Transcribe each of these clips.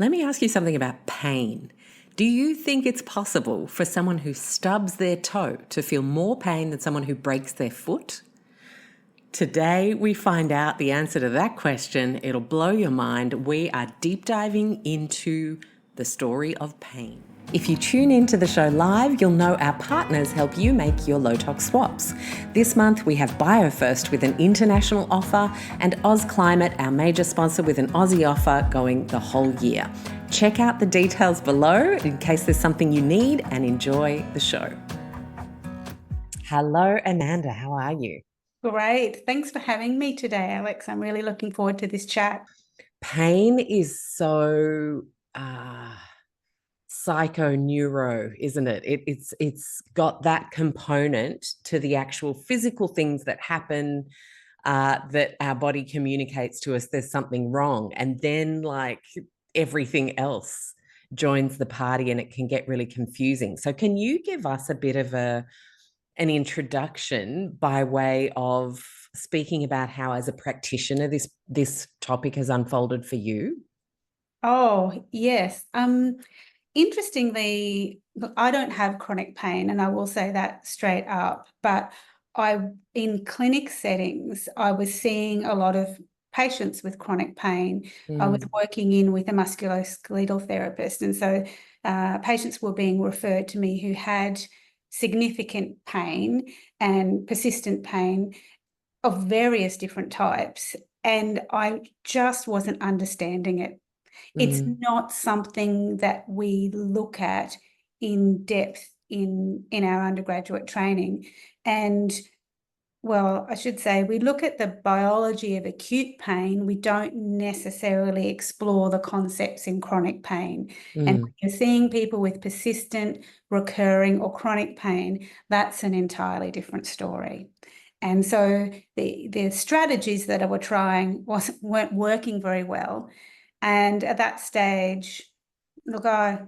Let me ask you something about pain. Do you think it's possible for someone who stubs their toe to feel more pain than someone who breaks their foot? Today, we find out the answer to that question. It'll blow your mind. We are deep diving into the story of pain. If you tune into the show live, you'll know our partners help you make your low tox swaps. This month, we have BioFirst with an international offer and Oz Climate, our major sponsor, with an Aussie offer going the whole year. Check out the details below in case there's something you need, and enjoy the show. Hello, Ananda. How are you? Great. Thanks for having me today, Alex. I'm really looking forward to this chat. Pain is so psychoneuro, isn't it? It's got that component to the actual physical things that happen, that our body communicates to us there's something wrong, and then like everything else joins the party and it can get really confusing. So can you give us a bit of an introduction by way of speaking about how, as a practitioner, this topic has unfolded for you? Oh, yes. Interestingly, look, I don't have chronic pain, and I will say that straight up, but in clinic settings, I was seeing a lot of patients with chronic pain. I was working in with a musculoskeletal therapist, and so patients were being referred to me who had significant pain and persistent pain of various different types, and I just wasn't understanding it. It's not something that we look at in depth in our undergraduate training. And well, I should say we look at the biology of acute pain. We don't necessarily explore the concepts in chronic pain. And when you're seeing people with persistent, recurring, or chronic pain, that's an entirely different story. And so the strategies that I were trying weren't working very well. And at that stage, look, I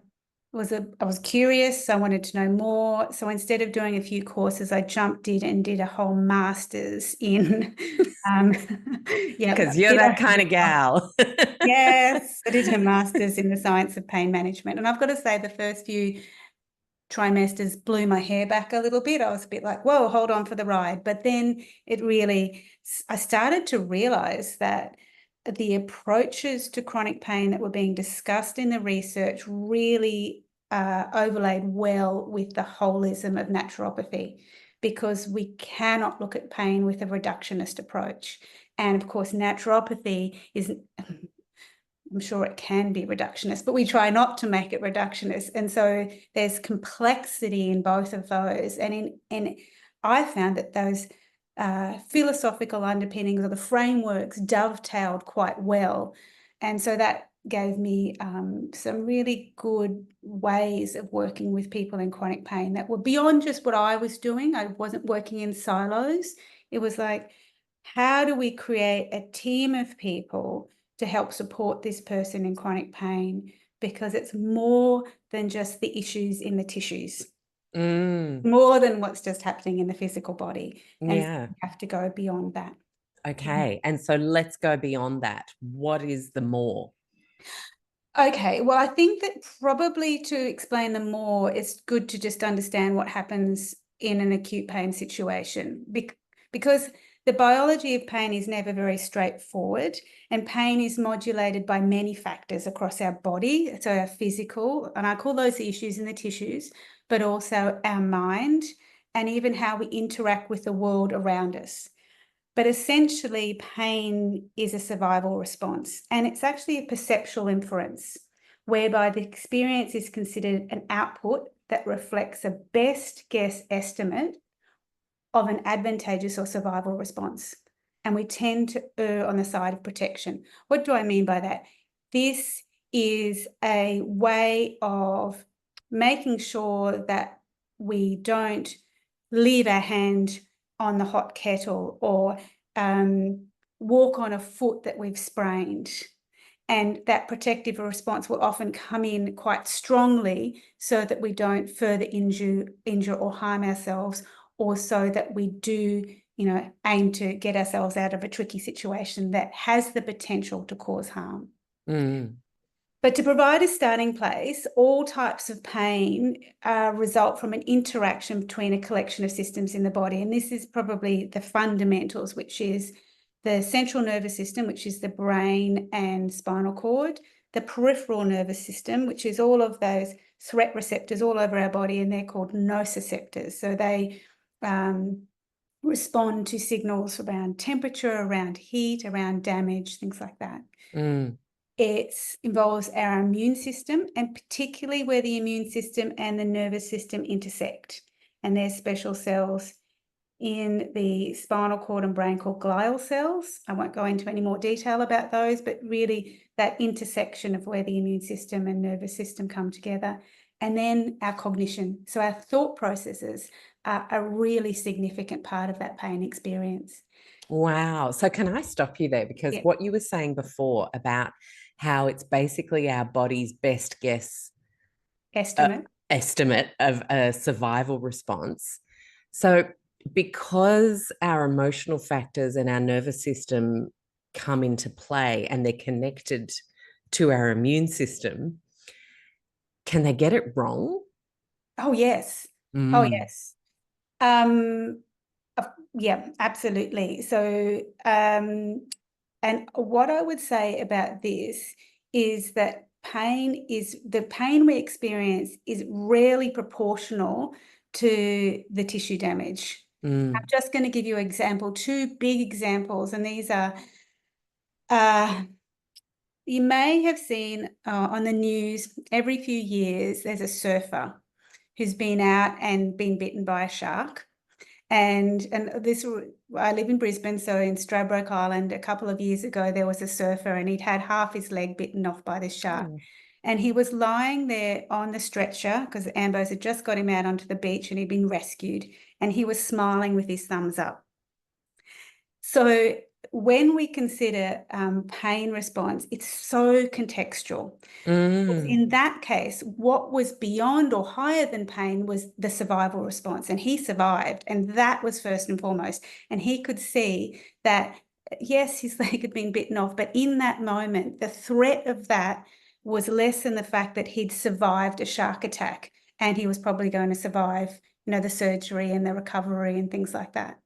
was curious. I wanted to know more. So instead of doing a few courses, I jumped in and did a whole master's in. Because you're that kind of gal. Yes, I did a master's in the science of pain management, and I've got to say the first few trimesters blew my hair back a little bit. I was a bit like, whoa, hold on for the ride. But then I started to realize that the approaches to chronic pain that were being discussed in the research really overlaid well with the holism of naturopathy, because we cannot look at pain with a reductionist approach. And of course, naturopathy is, I'm sure it can be reductionist, but we try not to make it reductionist. And so there's complexity in both of those. And I found that those philosophical underpinnings or the frameworks dovetailed quite well. And so that gave me some really good ways of working with people in chronic pain that were beyond just what I was doing. I wasn't working in silos. It was like, how do we create a team of people to help support this person in chronic pain? Because it's more than just the issues in the tissues. More than what's just happening in the physical body. And Yeah. so we have to go beyond that. Okay. And so let's go beyond that. What is the more? Okay, well, I think that probably to explain the more, it's good to just understand what happens in an acute pain situation, because the biology of pain is never very straightforward, and pain is modulated by many factors across our body. So our physical, and I call those the issues in the tissues, but also our mind, and even how we interact with the world around us. But essentially, pain is a survival response, and it's actually a perceptual inference, whereby the experience is considered an output that reflects a best guess estimate of an advantageous or survival response. And we tend to err on the side of protection. What do I mean by that? This is a way of making sure that we don't leave our hand on the hot kettle or walk on a foot that we've sprained. And that protective response will often come in quite strongly so that we don't further injure or harm ourselves, or so that we do, aim to get ourselves out of a tricky situation that has the potential to cause harm. But to provide a starting place, all types of pain result from an interaction between a collection of systems in the body. And this is probably the fundamentals, which is the central nervous system, which is the brain and spinal cord, the peripheral nervous system, which is all of those threat receptors all over our body, and they're called nociceptors. So they respond to signals around temperature, around heat, around damage, things like that. Mm. It involves our immune system, and particularly where the immune system and the nervous system intersect. And there's special cells in the spinal cord and brain called glial cells. I won't go into any more detail about those, but really that intersection of where the immune system and nervous system come together. And then our cognition. So our thought processes are a really significant part of that pain experience. Wow. So can I stop you there? Because Yeah. what you were saying before about how it's basically our body's best guess Estimate. estimate of a survival response. So because our emotional factors and our nervous system come into play and they're connected to our immune system, can they get it wrong? Oh, yes. Oh, yes. Yeah, absolutely. So, and what I would say about this is that the pain we experience is rarely proportional to the tissue damage. I'm just going to give you an example, two big examples, and these are, you may have seen on the news every few years, there's a surfer who's been out and been bitten by a shark. And this, I live in Brisbane, so in Stradbroke Island, a couple of years ago, there was a surfer and he'd had half his leg bitten off by this shark. Oh. And he was lying there on the stretcher because the ambos had just got him out onto the beach and he'd been rescued. And he was smiling with his thumbs up. So when we consider pain response, it's so contextual. In that case, what was beyond or higher than pain was the survival response, and he survived, and that was first and foremost. And he could see that, yes, his leg had been bitten off, but in that moment, the threat of that was less than the fact that he'd survived a shark attack, and he was probably going to survive, the surgery and the recovery and things like that.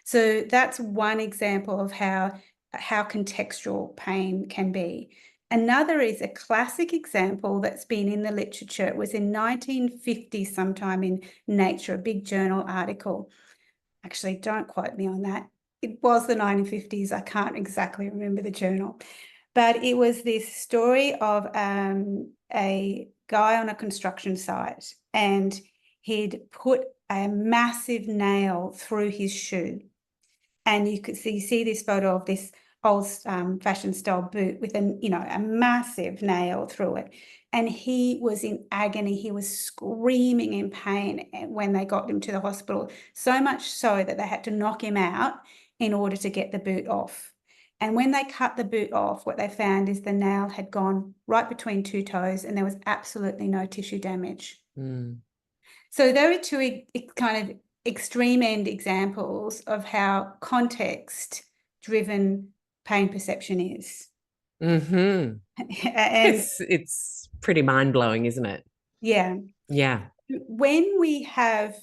So that's one example of how contextual pain can be. Another is a classic example that's been in the literature. It was in 1950 sometime in Nature, a big journal article. Actually, don't quote me on that. It was the 1950s. I can't exactly remember the journal. But it was this story of a guy on a construction site, and he'd put a massive nail through his shoe. And you see this photo of this old fashioned style boot with a massive nail through it. And he was in agony. He was screaming in pain when they got him to the hospital, so much so that they had to knock him out in order to get the boot off. And when they cut the boot off, what they found is the nail had gone right between two toes and there was absolutely no tissue damage. So there are two kind of extreme end examples of how context-driven pain perception is. And it's pretty mind-blowing, isn't it? Yeah. Yeah. When we have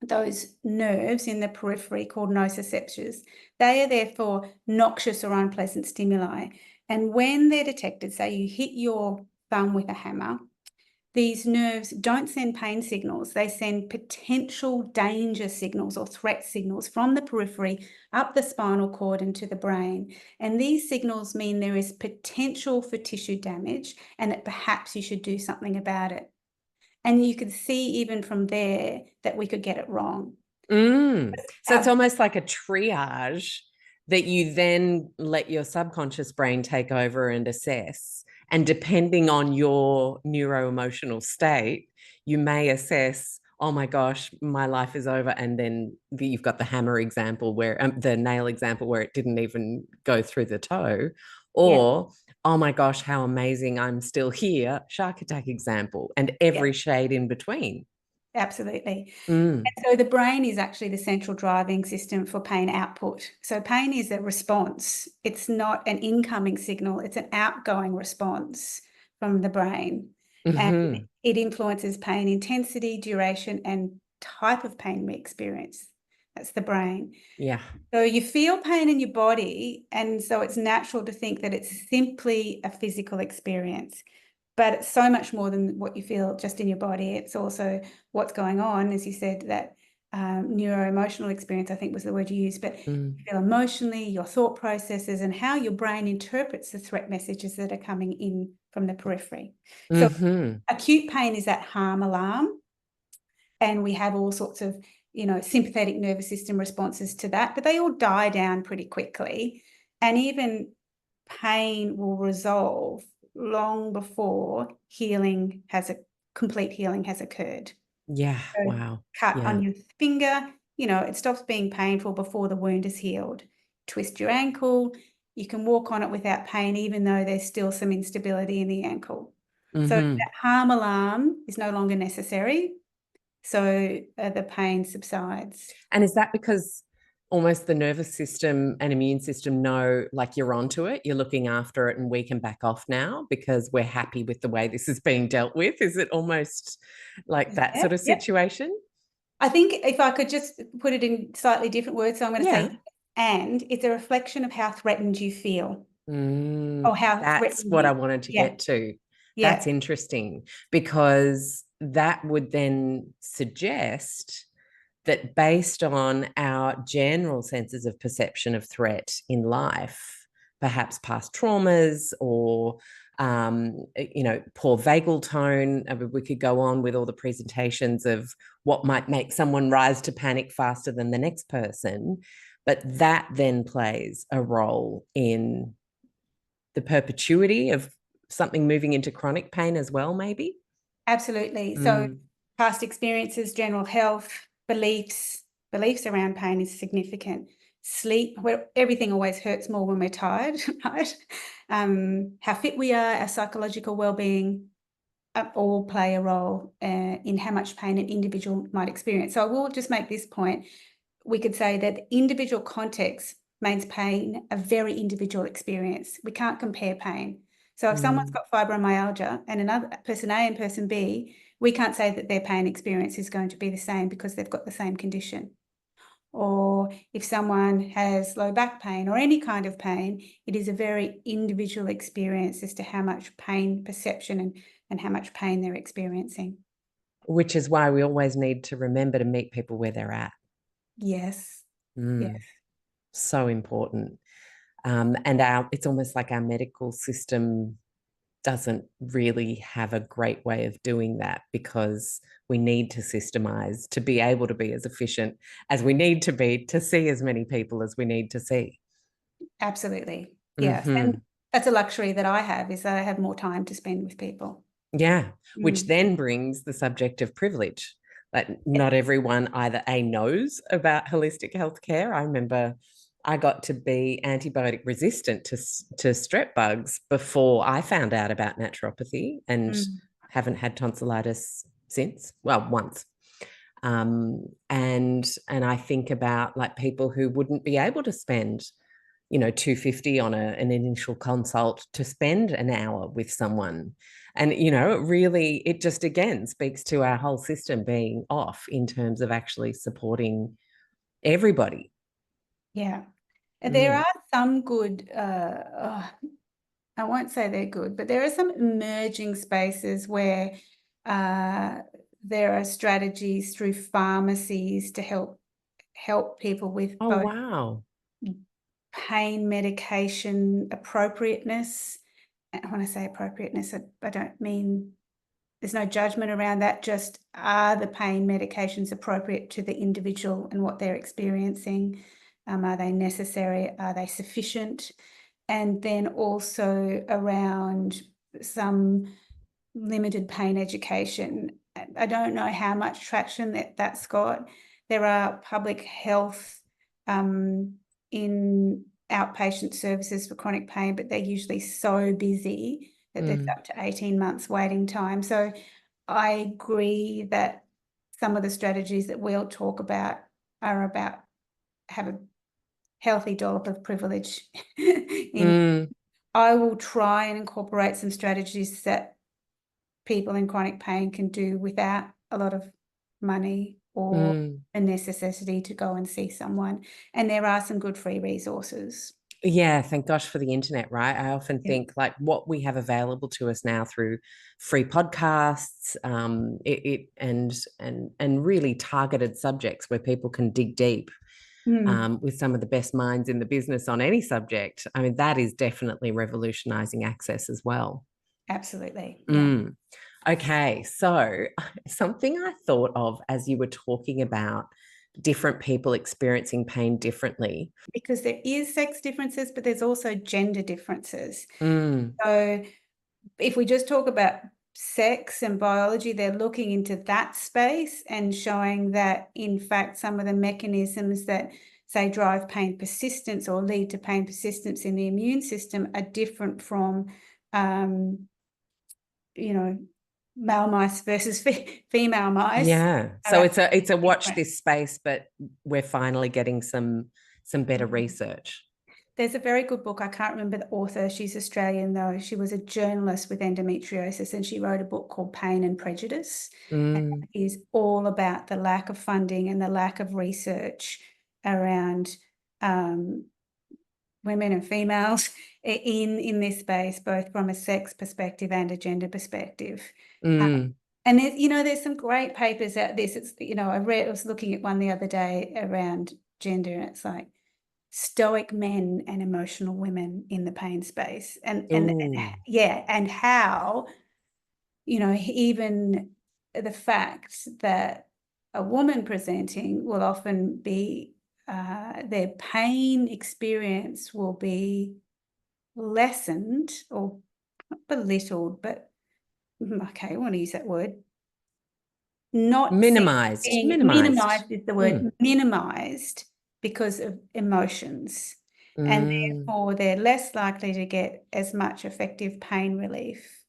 those nerves in the periphery called nociceptors, they are there for noxious or unpleasant stimuli. And when they're detected, say you hit your thumb with a hammer, these nerves don't send pain signals. They send potential danger signals or threat signals from the periphery up the spinal cord into the brain. And these signals mean there is potential for tissue damage and that perhaps you should do something about it. And you could see even from there that we could get it wrong. So it's almost like a triage that you then let your subconscious brain take over and assess. And depending on your neuroemotional state, you may assess, oh my gosh, my life is over. And then you've got the hammer example where the nail example where it didn't even go through the toe. Or, oh my gosh, how amazing, I'm still here, shark attack example, and every shade in between. Absolutely. And so the brain is actually the central driving system for pain output. So pain is a response. It's not an incoming signal, it's an outgoing response. from the brain. And Mm-hmm. it influences pain intensity, duration, and type of pain we experience. That's the brain. Yeah. So you feel pain in your body, and so it's natural to think that it's simply a physical experience. But it's so much more than what you feel just in your body. It's also what's going on, as you said, that neuro-emotional experience, I think was the word you used, but you feel emotionally, your thought processes, and how your brain interprets the threat messages that are coming in from the periphery. So Mm-hmm. acute pain is that harm alarm, and we have all sorts of, sympathetic nervous system responses to that, but they all die down pretty quickly. And even pain will resolve long before complete healing has occurred. Yeah. So Wow. cut Yeah. on your finger, it stops being painful before the wound is healed. Twist your ankle, you can walk on it without pain, even though there's still some instability in the ankle. So Mm-hmm. that harm alarm is no longer necessary. So the pain subsides. And is that because almost the nervous system and immune system know, like, you're onto it, you're looking after it, and we can back off now because we're happy with the way this is being dealt with? Is it almost like that sort of Yep. situation? I think if I could just put it in slightly different words, so I'm going to Yeah. say, and it's a reflection of how threatened you feel, or how That's threatened what I you. wanted to Yeah, get to. That's yeah, interesting, because that would then suggest that based on our general senses of perception of threat in life, perhaps past traumas or poor vagal tone. I mean, we could go on with all the presentations of what might make someone rise to panic faster than the next person, but that then plays a role in the perpetuity of something moving into chronic pain as well, maybe. absolutely. So past experiences, general health, beliefs around pain is significant. Sleep, where everything always hurts more when we're tired, right? How fit we are, our psychological well-being, all play a role in how much pain an individual might experience. So I will just make this point. We could say that individual context makes pain a very individual experience. We can't compare pain. So if someone's got fibromyalgia and another person A and person B, we can't say that their pain experience is going to be the same because they've got the same condition. Or if someone has low back pain or any kind of pain, it is a very individual experience as to how much pain perception and how much pain they're experiencing. Which is why we always need to remember to meet people where they're at. Yes. Yes. So important. And it's almost like our medical system doesn't really have a great way of doing that, because we need to systemize to be able to be as efficient as we need to be to see as many people as we need to see. Absolutely. Yes. And that's a luxury that I have, is that I have more time to spend with people. Yeah, which then brings the subject of privilege. Like, not everyone either knows about holistic healthcare. I remember I got to be antibiotic resistant to strep bugs before I found out about naturopathy, and haven't had tonsillitis since. Well, once. And I think about, like, people who wouldn't be able to spend $250 on an initial consult to spend an hour with someone. And it just again speaks to our whole system being off in terms of actually supporting everybody. Yeah. There are some good, I won't say they're good, but there are some emerging spaces where there are strategies through pharmacies to help people with Oh, both wow. pain medication appropriateness. And when I say appropriateness, I don't mean there's no judgment around that, just are the pain medications appropriate to the individual and what they're experiencing? Are they necessary? Are they sufficient? And then also around some limited pain education. I don't know how much traction that's got. There are public health in outpatient services for chronic pain, but they're usually so busy that there's up to 18 months waiting time. So I agree that some of the strategies that we'll talk about are about have a healthy dollop of privilege in I will try and incorporate some strategies that people in chronic pain can do without a lot of money or a necessity to go and see someone. And there are some good free resources. Yeah, thank gosh for the internet, right? I often Yeah. think like what we have available to us now through free podcasts, and really targeted subjects where people can dig deep with some of the best minds in the business on any subject. I mean, that is definitely revolutionizing access as well. Absolutely. Yeah. Okay, so something I thought of as you were talking about different people experiencing pain differently. Because there is sex differences, but there's also gender differences. Mm, So if we just talk about sex and biology, they're looking into that space and showing that, in fact, some of the mechanisms that, say, drive pain persistence or lead to pain persistence in the immune system are different from, male mice versus female mice. yeah. So it's a watch this space, but we're finally getting some better research. There's a very good book. I can't remember the author. She's Australian, though. She was a journalist with endometriosis, and she wrote a book called Pain and Prejudice. And it is all about the lack of funding and the lack of research around women and females in this space, both from a sex perspective and a gender perspective. And there's some great papers out this. It's, I was looking at one the other day around gender, and it's like stoic men and emotional women in the pain space. And how, even the fact that a woman presenting will often be, their pain experience will be lessened or not belittled, but okay, I want to use that word. Not minimized. Minimized is the word, minimized because of emotions. And therefore they're less likely to get as much effective pain relief.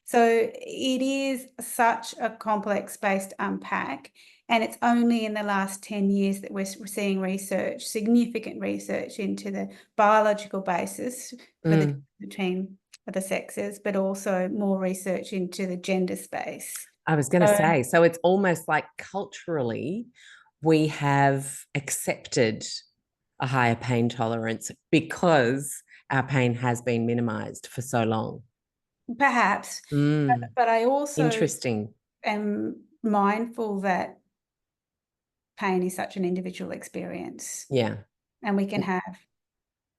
So it is such a complex space to unpack. And it's only in the last 10 years that we're seeing research, significant research into the biological basis for the difference between the sexes, but also more research into the gender space. I was going to say, so it's almost like culturally we have accepted a higher pain tolerance because our pain has been minimized for so long. Perhaps, but I also interesting. am mindful that pain is such an individual experience. Yeah. And we can have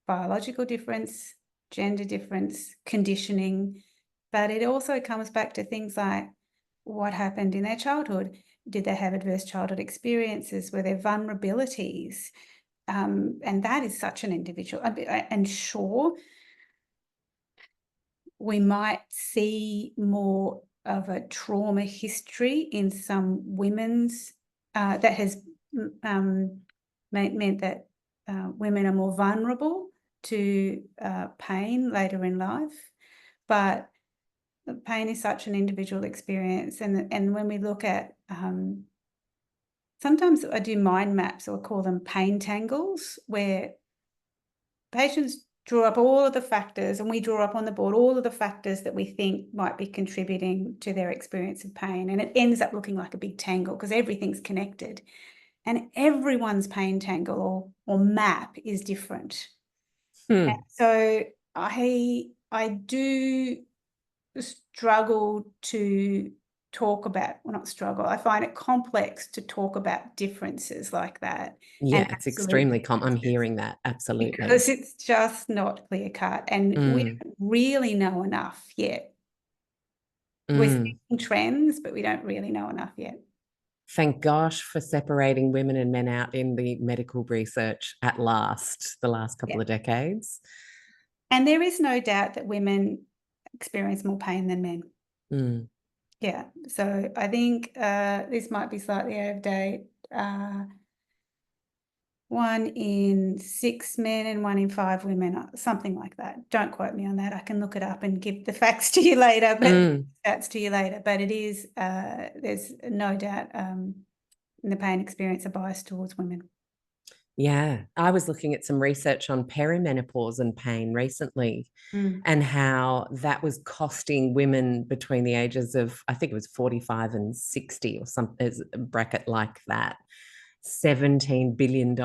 biological difference, gender difference, conditioning, but it also comes back to things like what happened in their childhood. Did they have adverse childhood experiences? Were there vulnerabilities? And that is such an individual. And sure, we might see more of a trauma history in some women's that has meant that women are more vulnerable to pain later in life. But pain is such an individual experience. And when we look at, sometimes I do mind maps, or call them pain tangles, where patients draw up all of the factors, and we draw up on the board all of the factors that we think might be contributing to their experience of pain. And it ends up looking like a big tangle because everything's connected. And everyone's pain tangle or map is different. So I do struggle to talk about, well, not struggle, I find it complex to talk about differences like that. Yeah, it's extremely I'm hearing that, absolutely. Because it's just not clear cut, and we don't really know enough yet. We're seeing trends, but we don't really know enough yet. Thank gosh for separating women and men out in the medical research at last, the last couple of decades. And there is no doubt that women experience more pain than men. Yeah, so I think this might be slightly out of date. 1 in 6 men and 1 in 5 women, something like that. Don't quote me on that. I can look it up and give the facts to you later, but stats to you later. But it is, there's no doubt in the pain experience a bias towards women. Yeah, I was looking at some research on perimenopause and pain recently, Mm. and how that was costing women between the ages of, I think it was 45 and 60 or something, a bracket like that, $17 billion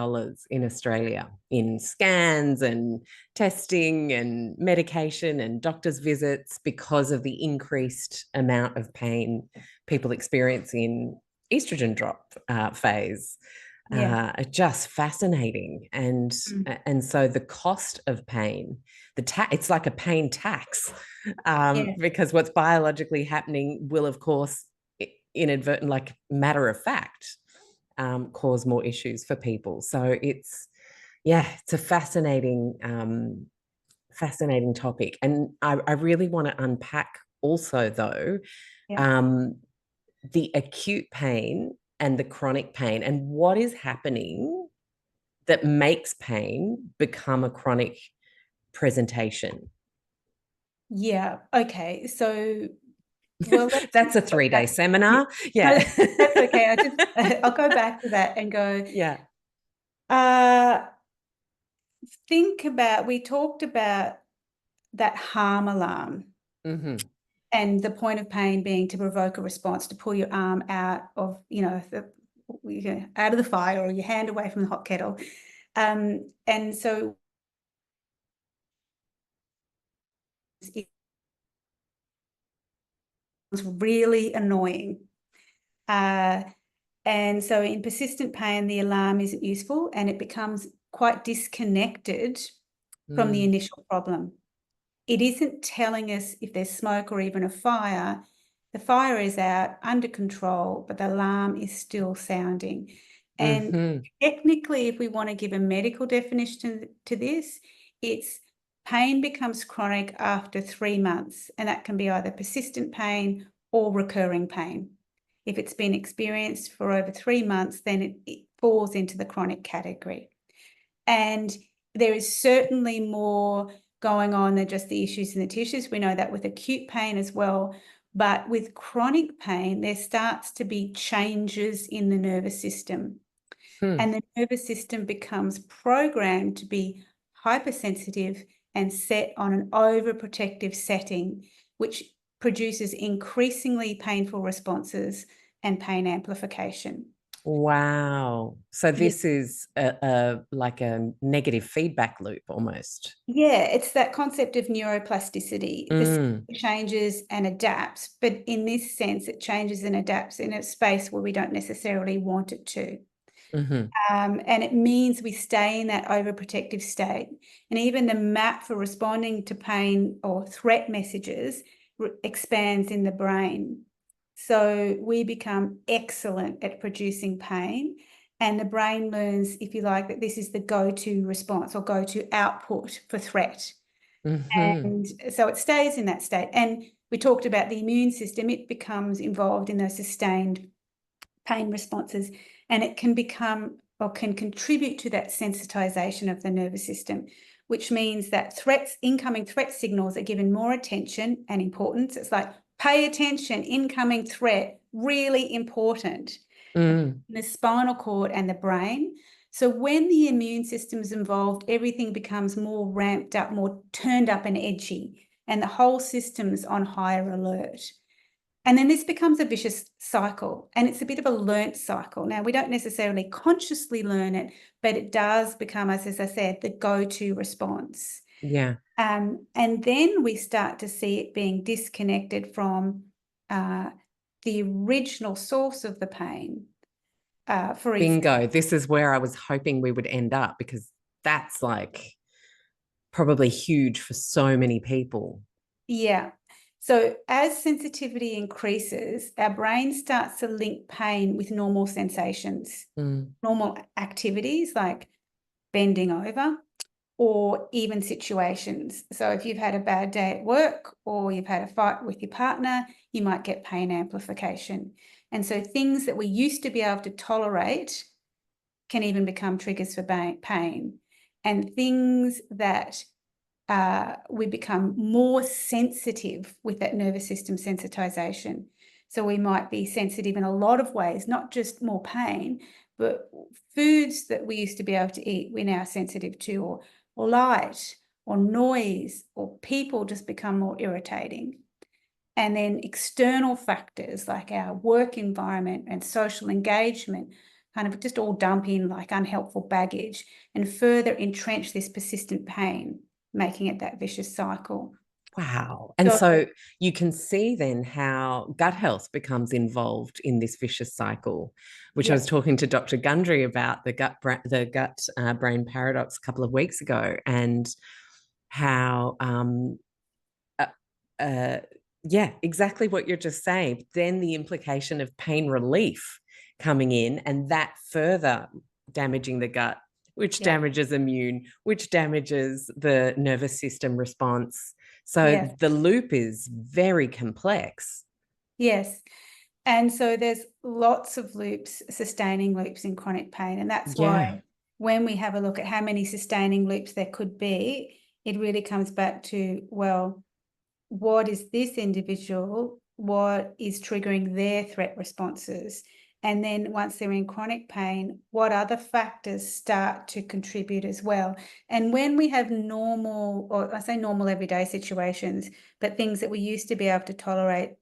in Australia in scans and testing and medication and doctor's visits because of the increased amount of pain people experience in estrogen drop phase. Yeah. Just fascinating. Mm. And so the cost of pain, it's like a pain tax, Yeah. because what's biologically happening will, of course, inadvertent, like matter of fact, cause more issues for people. So it's a fascinating topic. And I really want to unpack also, though, Yeah. um, the acute pain and the chronic pain, and what is happening that makes pain become a chronic presentation. Yeah. Okay. So, well, let's That's a go 3-day back. Yeah. seminar. No, Yeah. that's okay. I'll go back to that and go, Yeah. uh, we talked about that harm alarm Mm-hmm. and the point of pain being to provoke a response, to pull your arm out of, out of the fire, or your hand away from the hot kettle. And so it's really annoying. And so in persistent pain, the alarm isn't useful, and it becomes quite disconnected from the initial problem. It isn't telling us if there's smoke or even a fire. The fire is out, under control, but the alarm is still sounding. And Mm-hmm. technically, if we want to give a medical definition to this, it's pain becomes chronic after 3 months, and that can be either persistent pain or recurring pain. If it's been experienced for over 3 months, then it falls into the chronic category. And there is certainly more going on than just the issues in the tissues. We know that with acute pain as well. But with chronic pain, there starts to be changes in the nervous system. Hmm. And the nervous system becomes programmed to be hypersensitive and set on an overprotective setting, which produces increasingly painful responses and pain amplification. Wow. So Yeah. this is like a negative feedback loop almost. Yeah, it's that concept of neuroplasticity. The system Mm. changes and adapts, but in this sense, it changes and adapts in a space where we don't necessarily want it to. Mm-hmm. And it means we stay in that overprotective state. And even the map for responding to pain or threat messages expands in the brain. So we become excellent at producing pain. And the brain learns, if you like, that this is the go-to response or go-to output for threat. Mm-hmm. And so it stays in that state. And we talked about the immune system. It becomes involved in those sustained pain responses, and it can become or can contribute to that sensitization of the nervous system, which means that incoming threat signals are given more attention and importance. It's like, pay attention, incoming threat, really important. Mm. The spinal cord and the brain. So when the immune system is involved, everything becomes more ramped up, more turned up and edgy, and the whole system's on higher alert. And then this becomes a vicious cycle, and it's a bit of a learnt cycle. Now, we don't necessarily consciously learn it, but it does become, as I said, the go-to response. Yeah. And then we start to see it being disconnected from the original source of the pain. For example, Bingo. This is where I was hoping we would end up, because that's like probably huge for so many people. yeah. So as sensitivity increases, our brain starts to link pain with normal sensations, normal activities like bending over, or even situations. So if you've had a bad day at work or you've had a fight with your partner, you might get pain amplification. And so things that we used to be able to tolerate can even become triggers for pain. And things that we become more sensitive with that nervous system sensitization. So we might be sensitive in a lot of ways, not just more pain, But foods that we used to be able to eat, we're now sensitive to, or light, or noise, or people just become more irritating. And then external factors like our work environment and social engagement kind of just all dump in like unhelpful baggage and further entrench this persistent pain, making it that vicious cycle. Wow. And so you can see then how gut health becomes involved in this vicious cycle, which I was talking to Dr. Gundry about the gut brain paradox a couple of weeks ago, and how uh, uh, yeah, exactly what you're just saying. Then the implication of pain relief coming in, and that further damaging the gut, which damages immune, which damages the nervous system response. So the loop is very complex. Yes. And so there's lots of loops, sustaining loops in chronic pain. And that's why when we have a look at how many sustaining loops there could be, it really comes back to, well, what is this individual? What is triggering their threat responses? And then once they're in chronic pain, what other factors start to contribute as well? And when we have normal, or I say normal everyday situations, but things that we used to be able to tolerate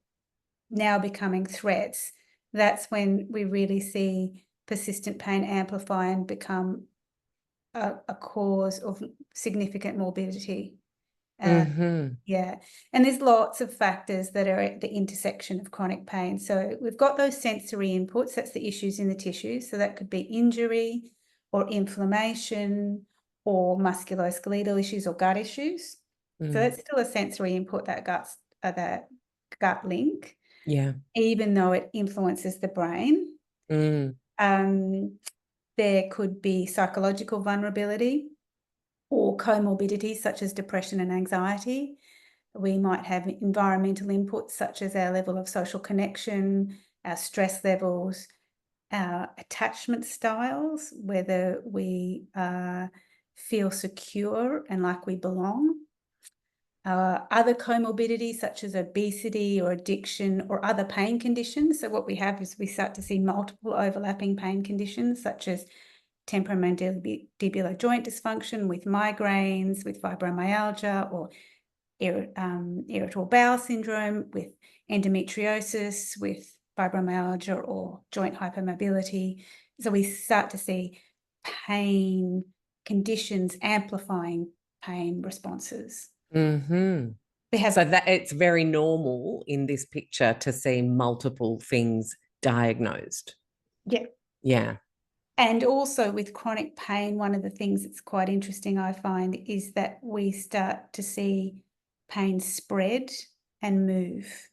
now becoming threats, that's when we really see persistent pain amplify and become a cause of significant morbidity. Yeah. And there's lots of factors that are at the intersection of chronic pain. So we've got those sensory inputs, that's the issues in the tissues. So that could be injury or inflammation or musculoskeletal issues or gut issues. So that's still a sensory input, that gut link. Yeah. Even though it influences the brain. There could be psychological vulnerability or comorbidities such as depression and anxiety. We might have environmental inputs such as our level of social connection, our stress levels, our attachment styles, whether we feel secure and like we belong. Other comorbidities such as obesity or addiction or other pain conditions. So what we have is we start to see multiple overlapping pain conditions such as temporomandibular joint dysfunction with migraines, with fibromyalgia, or irritable bowel syndrome, with endometriosis, with fibromyalgia or joint hypermobility. So we start to see pain conditions amplifying pain responses. So that it's very normal in this picture to see multiple things diagnosed. Yeah. And also with chronic pain, one of the things that's quite interesting, I find, is that we start to see pain spread and move.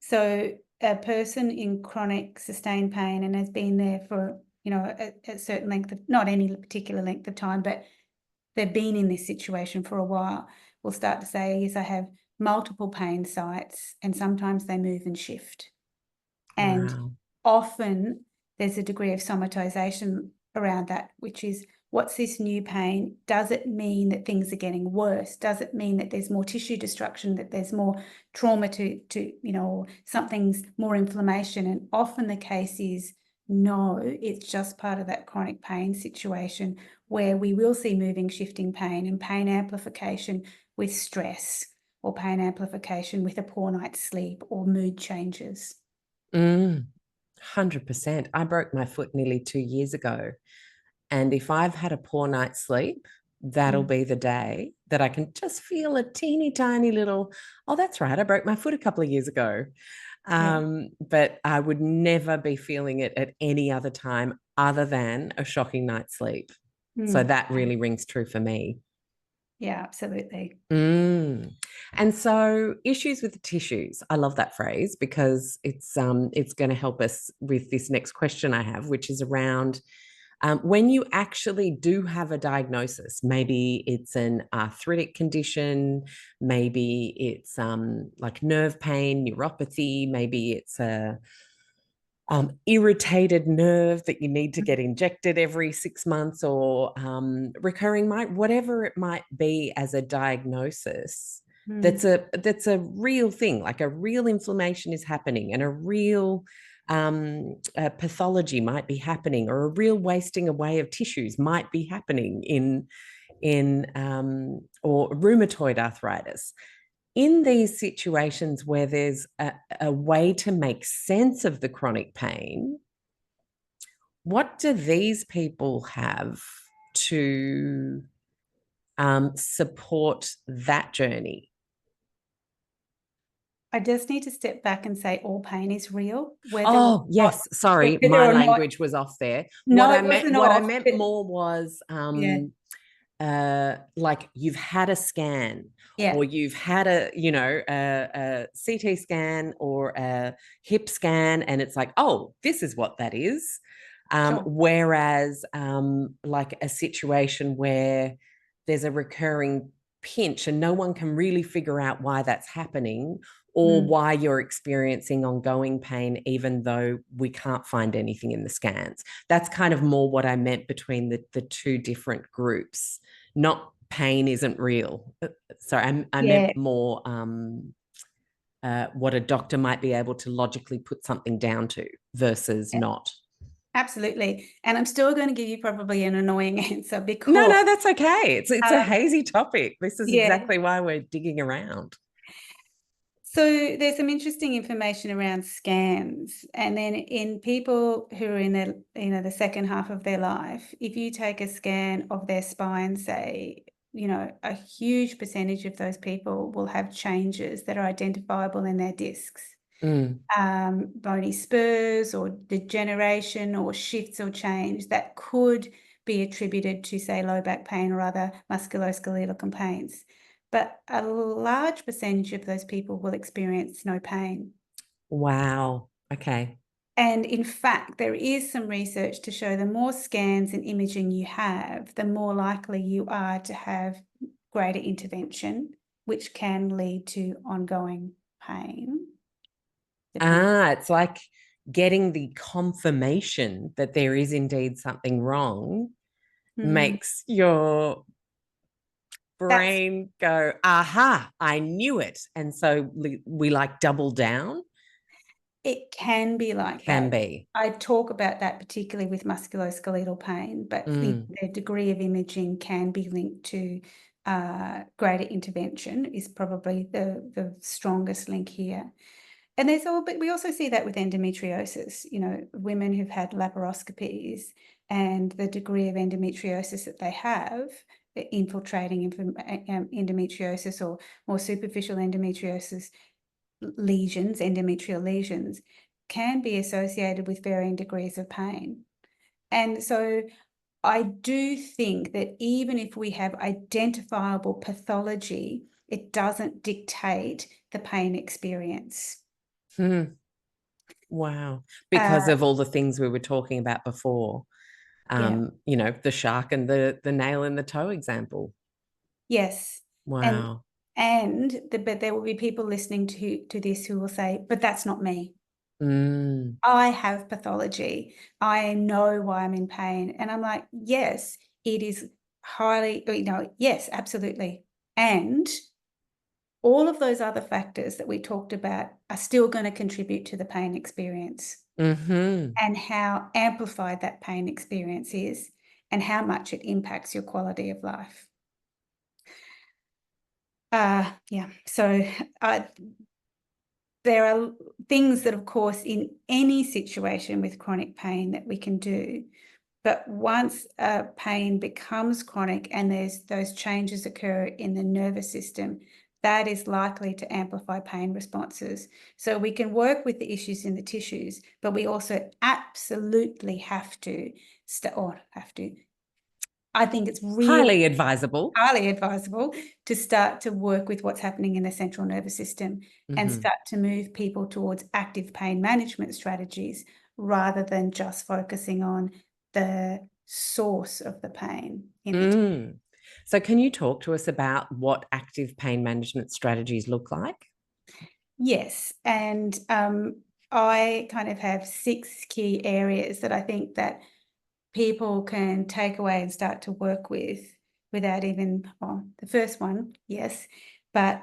So a person in chronic sustained pain and has been there for, a certain length of, not any particular length of time, but they've been in this situation for a while, will start to say, yes, I have multiple pain sites, and sometimes they move and shift. And often there's a degree of somatization around that, which is, what's this new pain? Does it mean that things are getting worse? Does it mean that there's more tissue destruction, that there's more trauma or something's more inflammation? And often the case is no, it's just part of that chronic pain situation where we will see moving, shifting pain and pain amplification with stress, or pain amplification with a poor night's sleep or mood changes. 100%. I broke my foot nearly 2 years ago. And if I've had a poor night's sleep, that'll be the day that I can just feel a teeny tiny little, oh, that's right, I broke my foot a couple of years ago. But I would never be feeling it at any other time other than a shocking night's sleep. So that really rings true for me. Yeah, absolutely. And so issues with the tissues. I love that phrase because it's going to help us with this next question I have, which is around when you actually do have a diagnosis. Maybe it's an arthritic condition, maybe it's like nerve pain, neuropathy, maybe it's a irritated nerve that you need to get injected every 6 months, or recurring whatever it might be as a diagnosis. That's a real thing, like a real inflammation is happening and a real pathology might be happening, or a real wasting away of tissues might be happening or rheumatoid arthritis. In these situations where there's a way to make sense of the chronic pain, what do these people have to support that journey? I just need to step back and say all pain is real, whether or Oh, not, yes. Sorry, whether my or not, language was off there. no, it wasn't What I off, meant but more was yeah, like you've had a scan, yeah, or you've had a CT scan or a hip scan, and it's like, oh, this is what that is. sure. Whereas like a situation where there's a recurring pinch and no one can really figure out why that's happening, or Mm. why you're experiencing ongoing pain, even though we can't find anything in the scans. That's kind of more what I meant between the two different groups. Not pain isn't real. Sorry, I Yeah, meant more what a doctor might be able to logically put something down to versus yeah, not. absolutely. And I'm still going to give you probably an annoying answer No, because, no, that's okay. It's a um, hazy topic. This is yeah. exactly why we're digging around. So there's some interesting information around scans, and then in people who are in their, the second half of their life, if you take a scan of their spine, say, a huge percentage of those people will have changes that are identifiable in their discs. Mm. Bony spurs or degeneration or shifts or change that could be attributed to, say, low back pain or other musculoskeletal complaints. But a large percentage of those people will experience no pain. Wow. Okay. And in fact, there is some research to show the more scans and imaging you have, the more likely you are to have greater intervention, which can lead to ongoing pain. Depending. It's like getting the confirmation that there is indeed something wrong Mm. makes your That's brain go, aha, I knew it. And so we like double down. It can be like Can that. be. I talk about that particularly with musculoskeletal pain, but Mm. the degree of imaging can be linked to greater intervention is probably the strongest link here. And but we also see that with endometriosis, women who've had laparoscopies and the degree of endometriosis that they have, infiltrating endometriosis or more superficial endometriosis lesions, endometrial lesions, can be associated with varying degrees of pain. And so I do think that even if we have identifiable pathology, it doesn't dictate the pain experience. Hmm. Wow. Because Uh, of all the things we were talking about before. yeah, The shark and the nail in the toe example. yes. And Wow. but there will be people listening to this who will say, but that's not me. Mm. I have pathology. I know why I'm in pain. And I'm like, yes, it is highly, yes, absolutely. And all of those other factors that we talked about are still going to contribute to the pain experience Hmm. and how amplified that pain experience is and how much it impacts your quality of life. Yeah. So there are things that, of course, in any situation with chronic pain that we can do. But once pain becomes chronic and there's those changes occur in the nervous system, that is likely to amplify pain responses. So we can work with the issues in the tissues, but we also absolutely have to, I think it's really Highly advisable. highly advisable to start to work with what's happening in the central nervous system and Hmm. start to move people towards active pain management strategies rather than just focusing on the source of the pain in the Mm. So, can you talk to us about what active pain management strategies look like? Yes, and I kind of have 6 key areas that I think that people can take away and start to work with without even, well, the first one, yes, but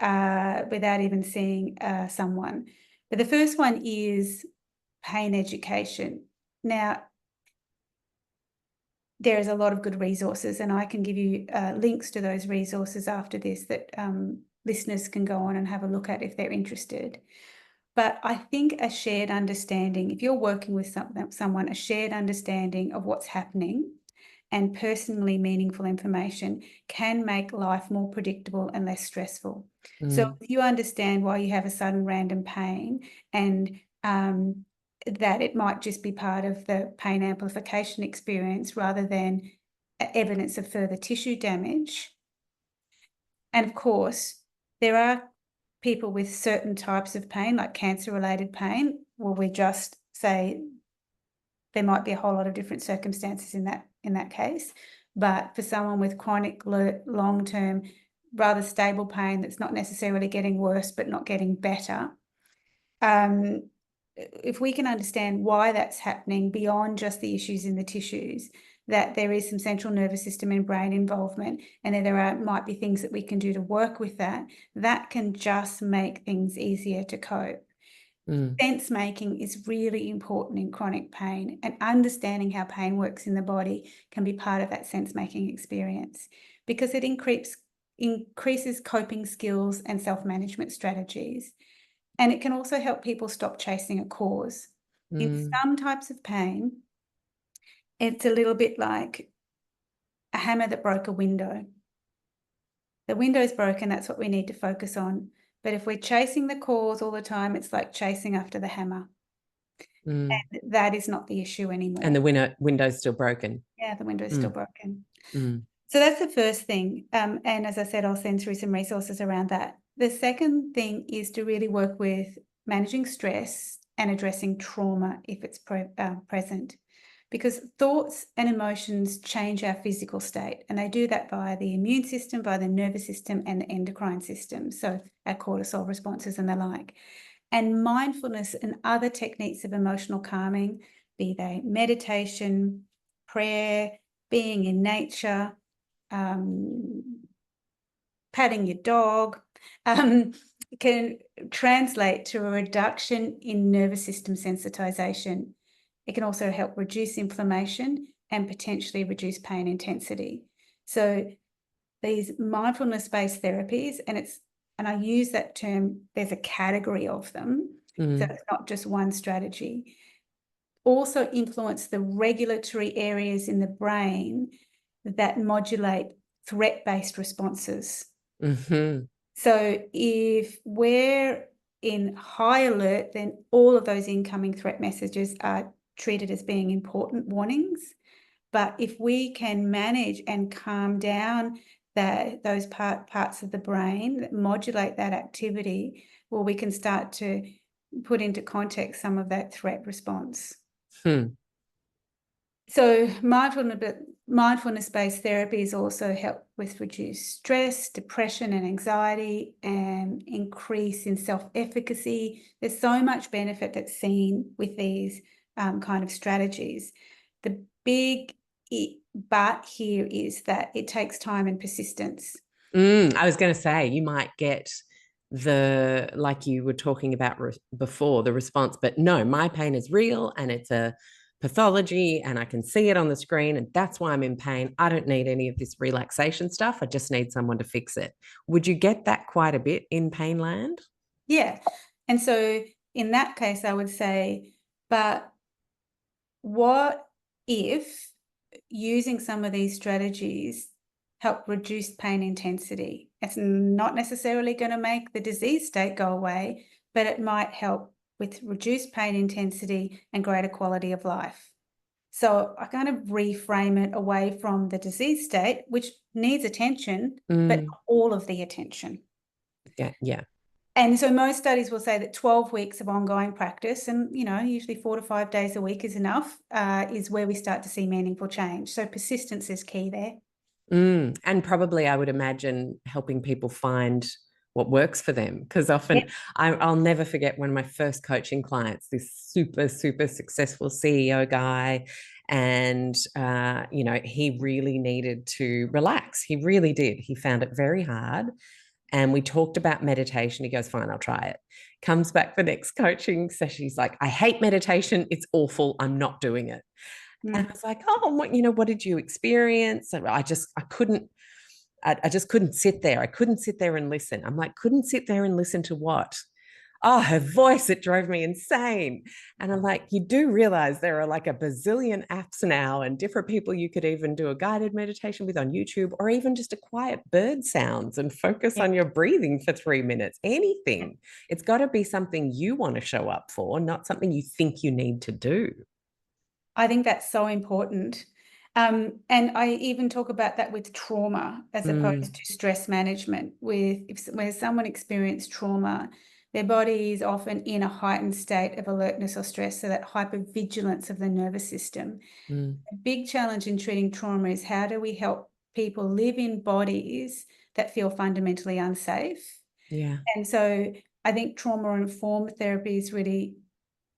without even seeing someone. But the first one is pain education. Now, there is a lot of good resources, and I can give you links to those resources after this that listeners can go on and have a look at if they're interested. But I think a shared understanding, if you're working with someone, a shared understanding of what's happening and personally meaningful information can make life more predictable and less stressful. So if you understand why you have a sudden random pain and that it might just be part of the pain amplification experience rather than evidence of further tissue damage. And of course, there are people with certain types of pain, like cancer-related pain, where we just say there might be a whole lot of different circumstances in that case. But for someone with chronic, long-term, rather stable pain that's not necessarily getting worse but not getting better, if we can understand why that's happening beyond just the issues in the tissues, that there is some central nervous system and brain involvement, and that there might be things that we can do to work with that, that can just make things easier to cope. Sense making is really important in chronic pain, and understanding how pain works in the body can be part of that sense making experience, because it increases coping skills and self-management strategies. And it can also help people stop chasing a cause. In some types of pain, it's a little bit like a hammer that broke a window. The window's broken, that's what we need to focus on. But if we're chasing the cause all the time, it's like chasing after the hammer. And that is not the issue anymore. And the window's still broken. Yeah, the window's still broken. So that's the first thing. And as I said, I'll send through some resources around that. The second thing is to really work with managing stress and addressing trauma if it's present, because thoughts and emotions change our physical state, and they do that via the immune system, via the nervous system, and the endocrine system, so our cortisol responses and the like. And mindfulness and other techniques of emotional calming, be they meditation, prayer, being in nature, patting your dog, can translate to a reduction in nervous system sensitization. It can also help reduce inflammation and potentially reduce pain intensity. So these mindfulness-based therapies, and I use that term, there's a category of them, so it's not just one strategy, also influence the regulatory areas in the brain that modulate threat-based responses. So if we're in high alert, then all of those incoming threat messages are treated as being important warnings. But if we can manage and calm down those parts of the brain that modulate that activity, well, we can start to put into context some of that threat response. So mindfulness-based therapies also help with reduced stress, depression and anxiety, and increase in self-efficacy. There's so much benefit that's seen with these kind of strategies. The big but here is that it takes time and persistence. I was going to say, you might get like you were talking about before, the response, but no, my pain is real and it's a pathology and I can see it on the screen and that's why I'm in pain. I don't need any of this relaxation stuff. I just need someone to fix it. Would you get that quite a bit in Painland? Yeah. And so in that case, I would say, but what if using some of these strategies help reduce pain intensity? It's not necessarily going to make the disease state go away, but it might help with reduced pain intensity and greater quality of life. So I kind of reframe it away from the disease state, which needs attention, but all of the attention. Yeah. And so most studies will say that 12 weeks of ongoing practice, and usually 4 to 5 days a week is enough, is where we start to see meaningful change. So persistence is key there. And probably I would imagine helping people find what works for them, because often I'll never forget one of my first coaching clients, this super, super successful CEO guy. And, he really needed to relax. He really did. He found it very hard. And we talked about meditation. He goes, fine, I'll try it. Comes back the next coaching session. He's like, I hate meditation. It's awful. I'm not doing it. And I was like, oh, what did you experience? And I just couldn't sit there. I couldn't sit there and listen. I'm like, couldn't sit there and listen to what? Oh, her voice, it drove me insane. And I'm like, you do realize there are like a bazillion apps now and different people you could even do a guided meditation with on YouTube, or even just a quiet bird sounds and focus on your breathing for 3 minutes, anything. It's got to be something you want to show up for, not something you think you need to do. I think that's so important. And I even talk about that with trauma as opposed to stress management. Where someone experienced trauma, their body is often in a heightened state of alertness or stress, so that hypervigilance of the nervous system. A big challenge in treating trauma is, how do we help people live in bodies that feel fundamentally unsafe? Yeah. And so I think trauma-informed therapies really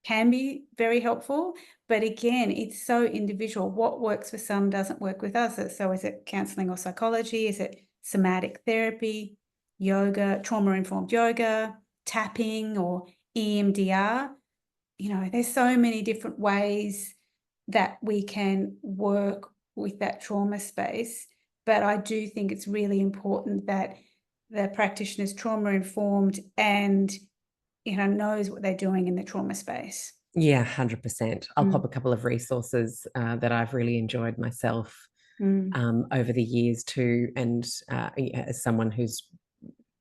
can be very helpful. But again, it's so individual. What works for some doesn't work with others. So is it counseling or psychology? Is it somatic therapy, yoga, trauma-informed yoga, tapping, or EMDR? There's so many different ways that we can work with that trauma space. But I do think it's really important that the practitioner's trauma-informed and knows what they're doing in the trauma space. Yeah, 100%. I'll pop a couple of resources that I've really enjoyed myself over the years too. And as someone who's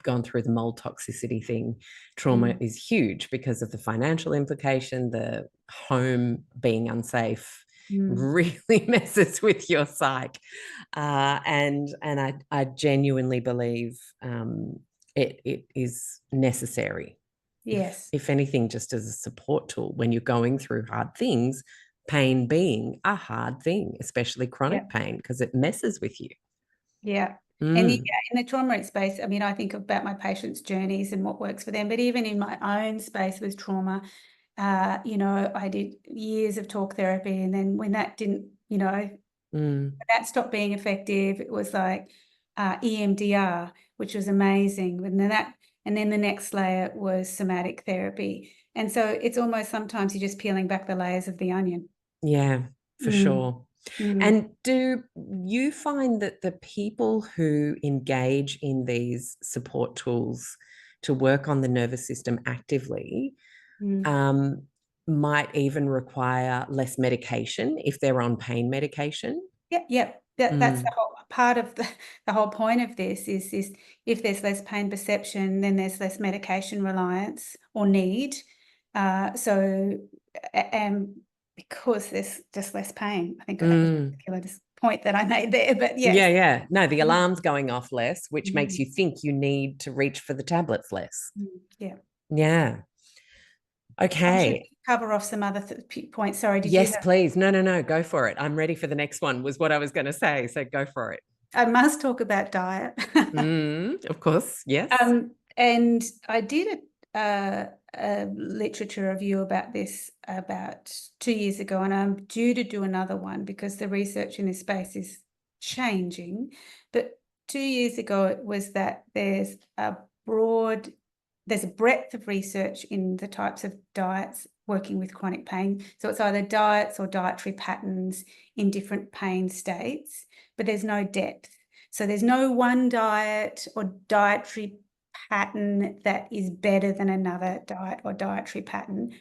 gone through the mold toxicity thing, trauma is huge because of the financial implication, the home being unsafe really messes with your psyche. And I genuinely believe it is necessary. Yes. If anything, just as a support tool when you're going through hard things, pain being a hard thing, especially chronic pain, because it messes with you. Yeah. And in the trauma space, I mean, I think about my patients' journeys and what works for them, but even in my own space with trauma, I did years of talk therapy, and then when that didn't, that stopped being effective, it was like EMDR, which was amazing. And then the next layer was somatic therapy. And so it's almost sometimes you're just peeling back the layers of the onion. Yeah, for sure. And do you find that the people who engage in these support tools to work on the nervous system actively might even require less medication if they're on pain medication? Yeah. That's the whole part of the whole point of this is if there's less pain perception, then there's less medication reliance or need. And because there's just less pain, I think that was a particular point that I made there. But yes. Yeah. No, the alarm's going off less, which makes you think you need to reach for the tablets less. Yeah. Yeah. Okay. I should cover off some other points. Sorry, did yes, you have... please. No, go for it. I'm ready for the next one, was what I was going to say. So go for it. I must talk about diet. Of course, yes. And I did a literature review about this about 2 years ago, and I'm due to do another one because the research in this space is changing. But 2 years ago, it was that there's a breadth of research in the types of diets working with chronic pain. So it's either diets or dietary patterns in different pain states, but there's no depth. So there's no one diet or dietary pattern that is better than another diet or dietary pattern.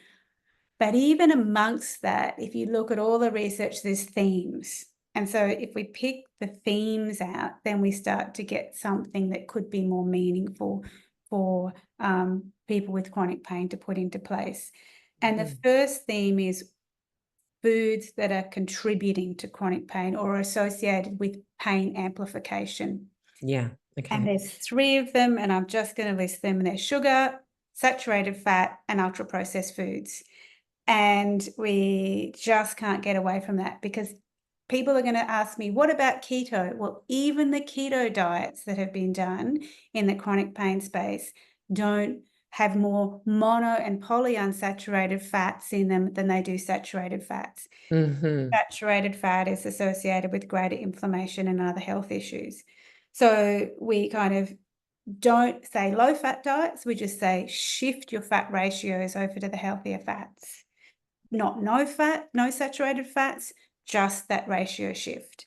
But even amongst that, if you look at all the research, there's themes. And so if we pick the themes out, then we start to get something that could be more meaningful for people with chronic pain to put into place. And the first theme is foods that are contributing to chronic pain or are associated with pain amplification. Yeah. Okay. And there's 3 of them, and I'm just going to list them. There's sugar, saturated fat, and ultra-processed foods. And we just can't get away from that because people are going to ask me, what about keto? Well, even the keto diets that have been done in the chronic pain space don't have more mono and polyunsaturated fats in them than they do saturated fats. Saturated fat is associated with greater inflammation and other health issues. So we kind of don't say low-fat diets. We just say shift your fat ratios over to the healthier fats. Not no fat, no saturated fats, just that ratio shift.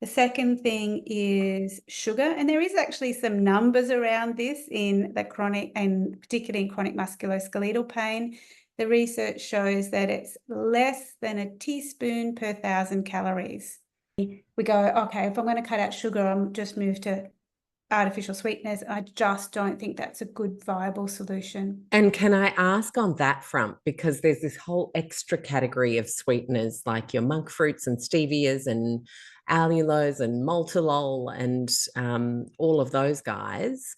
The second thing is sugar, and there is actually some numbers around this in the chronic, and particularly in chronic musculoskeletal pain. The research shows that it's less than a teaspoon per 1,000 calories. We go, okay, if I'm going to cut out sugar, I'll just move to artificial sweeteners. I just don't think that's a good, viable solution. And can I ask on that front, because there's this whole extra category of sweeteners like your monk fruits and stevias and allulose and maltolol and all of those guys.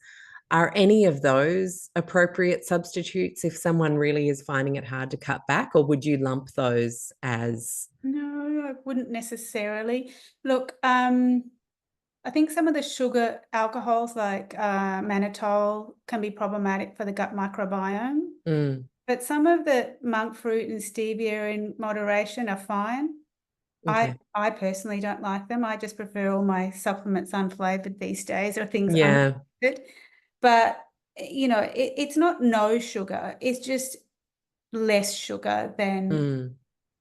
Are any of those appropriate substitutes if someone really is finding it hard to cut back, or would you lump those as? No, I wouldn't necessarily. Look, I think some of the sugar alcohols like mannitol can be problematic for the gut microbiome, but some of the monk fruit and stevia in moderation are fine. Okay. I personally don't like them. I just prefer all my supplements unflavored these days, or things Yeah. unflavored. But it's not no sugar. It's just less sugar than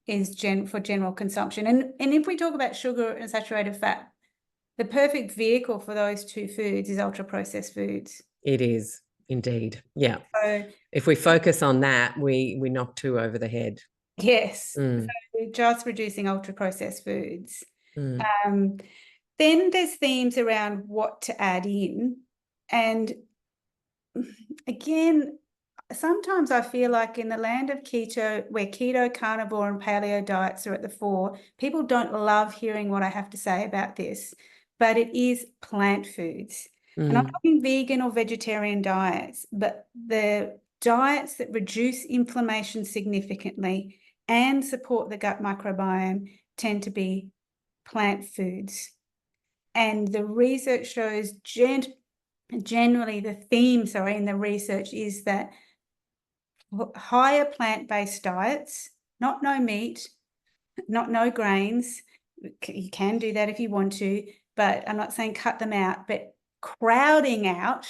is for general consumption. And if we talk about sugar and saturated fat, the perfect vehicle for those two foods is ultra-processed foods. It is indeed. Yeah. So if we focus on that, we knock two over the head. yes, so just reducing ultra-processed foods. Mm. Then there's themes around what to add in. And again, sometimes I feel like in the land of keto, where keto, carnivore, and paleo diets are at the fore, people don't love hearing what I have to say about this, but it is plant foods. And I'm talking vegan or vegetarian diets, but the diets that reduce inflammation significantly and support the gut microbiome tend to be plant foods. And the research shows generally the theme, in the research is that higher plant-based diets, not no meat, not no grains. You can do that if you want to, but I'm not saying cut them out, but crowding out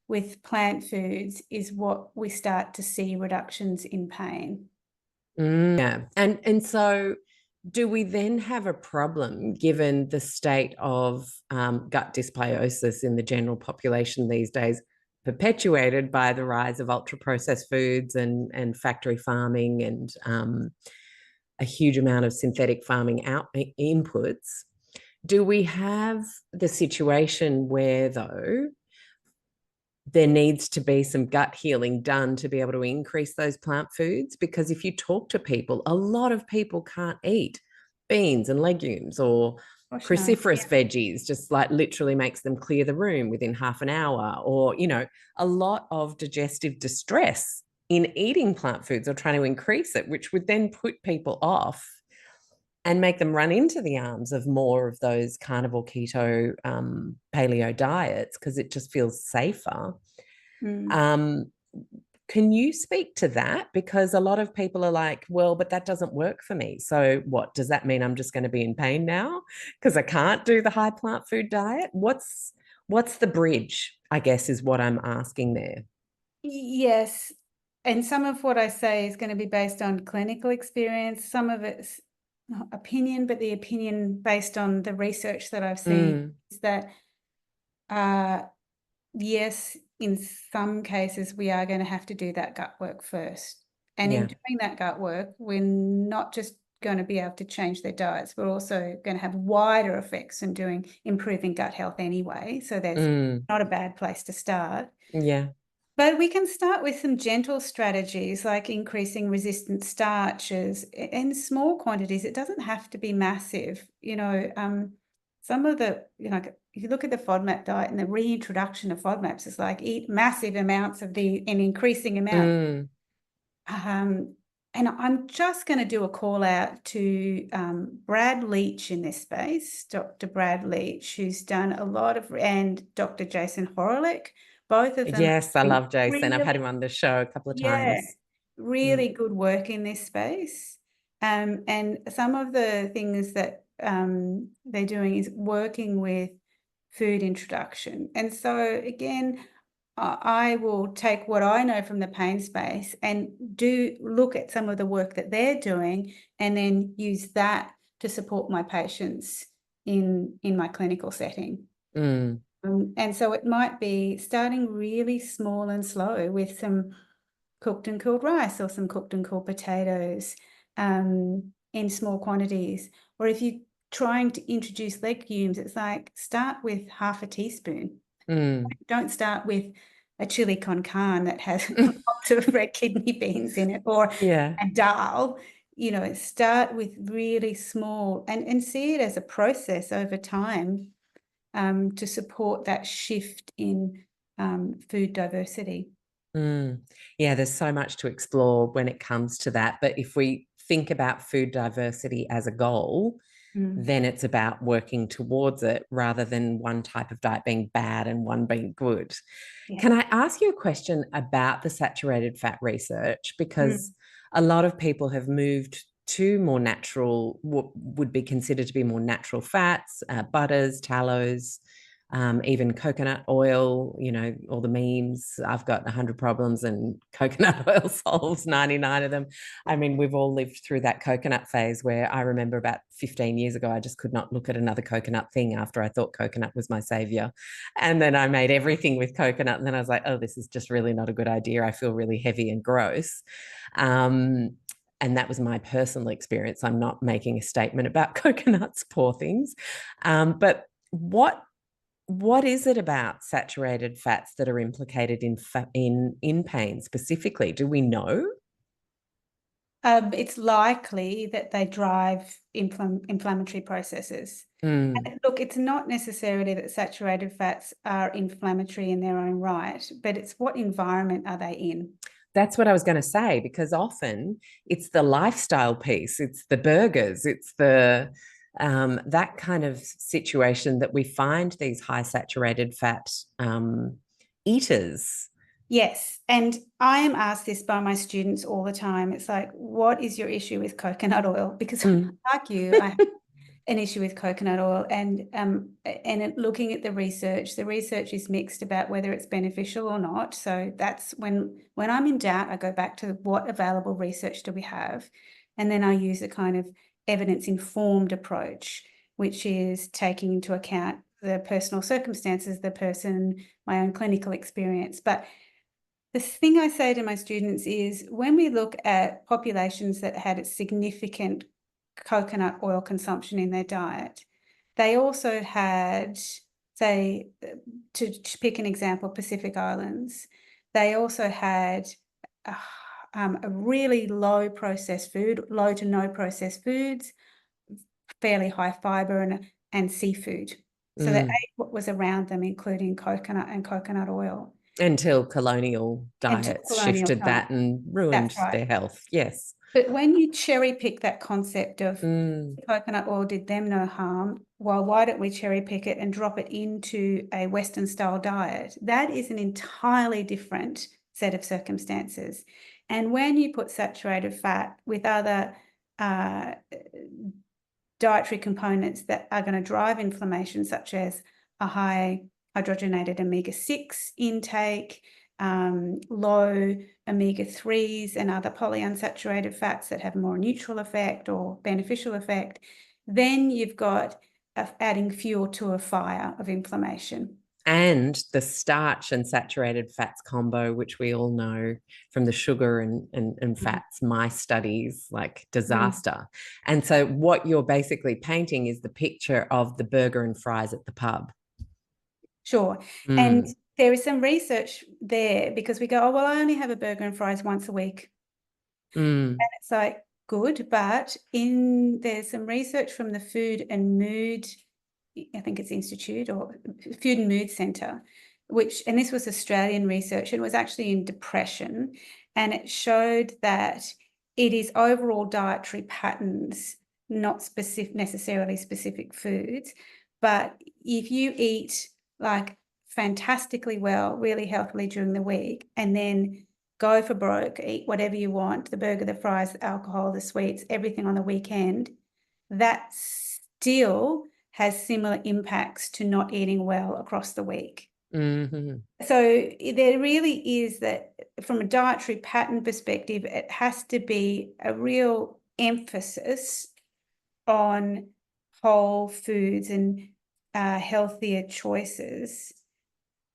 with plant foods is what we start to see reductions in pain. Yeah. And so do we then have a problem given the state of gut dysbiosis in the general population these days, perpetuated by the rise of ultra-processed foods and factory farming and a huge amount of synthetic farming inputs? Do we have the situation where, though, there needs to be some gut healing done to be able to increase those plant foods? Because if you talk to people, a lot of people can't eat beans and legumes or cruciferous veggies, just like literally makes them clear the room within half an hour, or, a lot of digestive distress in eating plant foods or trying to increase it, which would then put people off and make them run into the arms of more of those carnivore, keto, paleo diets because it just feels safer. Can you speak to that? Because a lot of people are like, well, but that doesn't work for me. So what, does that mean I'm just going to be in pain now because I can't do the high plant food diet? What's the bridge, I guess, is what I'm asking there. Yes. And some of what I say is going to be based on clinical experience. Some of it's opinion, but the opinion based on the research that I've seen is that, yes, in some cases, we are going to have to do that gut work first. And in doing that gut work, we're not just going to be able to change their diets. We're also going to have wider effects in improving gut health anyway. So there's not a bad place to start. Yeah. But we can start with some gentle strategies like increasing resistant starches in small quantities. It doesn't have to be massive. Some of the, if you look at the FODMAP diet and the reintroduction of FODMAPs, it's like eat massive amounts of an increasing amount. And I'm just going to do a call out to Brad Leach in this space, Dr. Brad Leach, who's done a lot of, and Dr. Jason Horolik. Both of them. Yes, I love Jason. I've had him on the show a couple of times. Really good work in this space. And some of the things that they're doing is working with food introduction. And so again, I will take what I know from the pain space and do look at some of the work that they're doing, and then use that to support my patients in my clinical setting. Mm. And so it might be starting really small and slow with some cooked and cooled rice or some cooked and cooled potatoes in small quantities. Or if you're trying to introduce legumes, it's like start with half a teaspoon. Mm. Don't start with a chili con carne that has lots of red kidney beans in it, or Yeah. a dal. Start with really small and see it as a process over time to support that shift in food diversity. Mm. Yeah, there's so much to explore when it comes to that. But if we think about food diversity as a goal, then it's about working towards it rather than one type of diet being bad and one being good. Yeah. Can I ask you a question about the saturated fat research? Because Mm. a lot of people have moved to more natural, what would be considered to be more natural fats, butters, tallows, even coconut oil, all the memes. I've got 100 problems and coconut oil solves 99 of them. I mean, we've all lived through that coconut phase where I remember about 15 years ago, I just could not look at another coconut thing after I thought coconut was my savior. And then I made everything with coconut. And then I was like, oh, this is just really not a good idea. I feel really heavy and gross. And that was my personal experience. I'm not making a statement about coconuts, poor things. But what is it about saturated fats that are implicated in pain specifically? Do we know? It's likely that they drive inflammatory processes. Mm. And look, it's not necessarily that saturated fats are inflammatory in their own right, but it's what environment are they in? That's what I was going to say, because often it's the lifestyle piece, it's the burgers, it's the that kind of situation that we find these high saturated fat eaters. Yes, and I am asked this by my students all the time. It's like, what is your issue with coconut oil? Because Mm. like you, I have an issue with coconut oil, and looking at the research is mixed about whether it's beneficial or not. So that's when I'm in doubt, I go back to what available research do we have, and then I use a kind of evidence-informed approach, which is taking into account the personal circumstances, the person, my own clinical experience. But the thing I say to my students is when we look at populations that had a significant coconut oil consumption in their diet, they also had, say, to pick an example, Pacific Islands, they also had a really low processed food, low to no processed foods, fairly high fiber and seafood. So they ate what was around them, including coconut and coconut oil. Until colonial Until diets colonial shifted time. that and That's ruined right. their health. Yes. But when you cherry pick that concept of Mm. coconut oil did them no harm, well, why don't we cherry pick it and drop it into a Western style diet? That is an entirely different set of circumstances. And when you put saturated fat with other dietary components that are going to drive inflammation, such as a high hydrogenated omega-6 intake, low omega-3s and other polyunsaturated fats that have more neutral effect or beneficial effect, then you've got adding fuel to a fire of inflammation. And the starch and saturated fats combo, which we all know from the sugar and fats, my studies, like disaster. And so what you're basically painting is the picture of the burger and fries at the pub. Sure. And there is some research there because we go, oh, well, I only have a burger and fries once a week. And it's like, good, but there's some research from the Food and Mood, I think it's Institute or Food and Mood Centre, and this was Australian research, and it was actually in depression, and it showed that it is overall dietary patterns, not necessarily specific foods, but if you eat like fantastically well, really healthily during the week, and then go for broke, eat whatever you want, the burger, the fries, the alcohol, the sweets, everything on the weekend, that still has similar impacts to not eating well across the week. Mm-hmm. So there really is that, from a dietary pattern perspective, it has to be a real emphasis on whole foods and healthier choices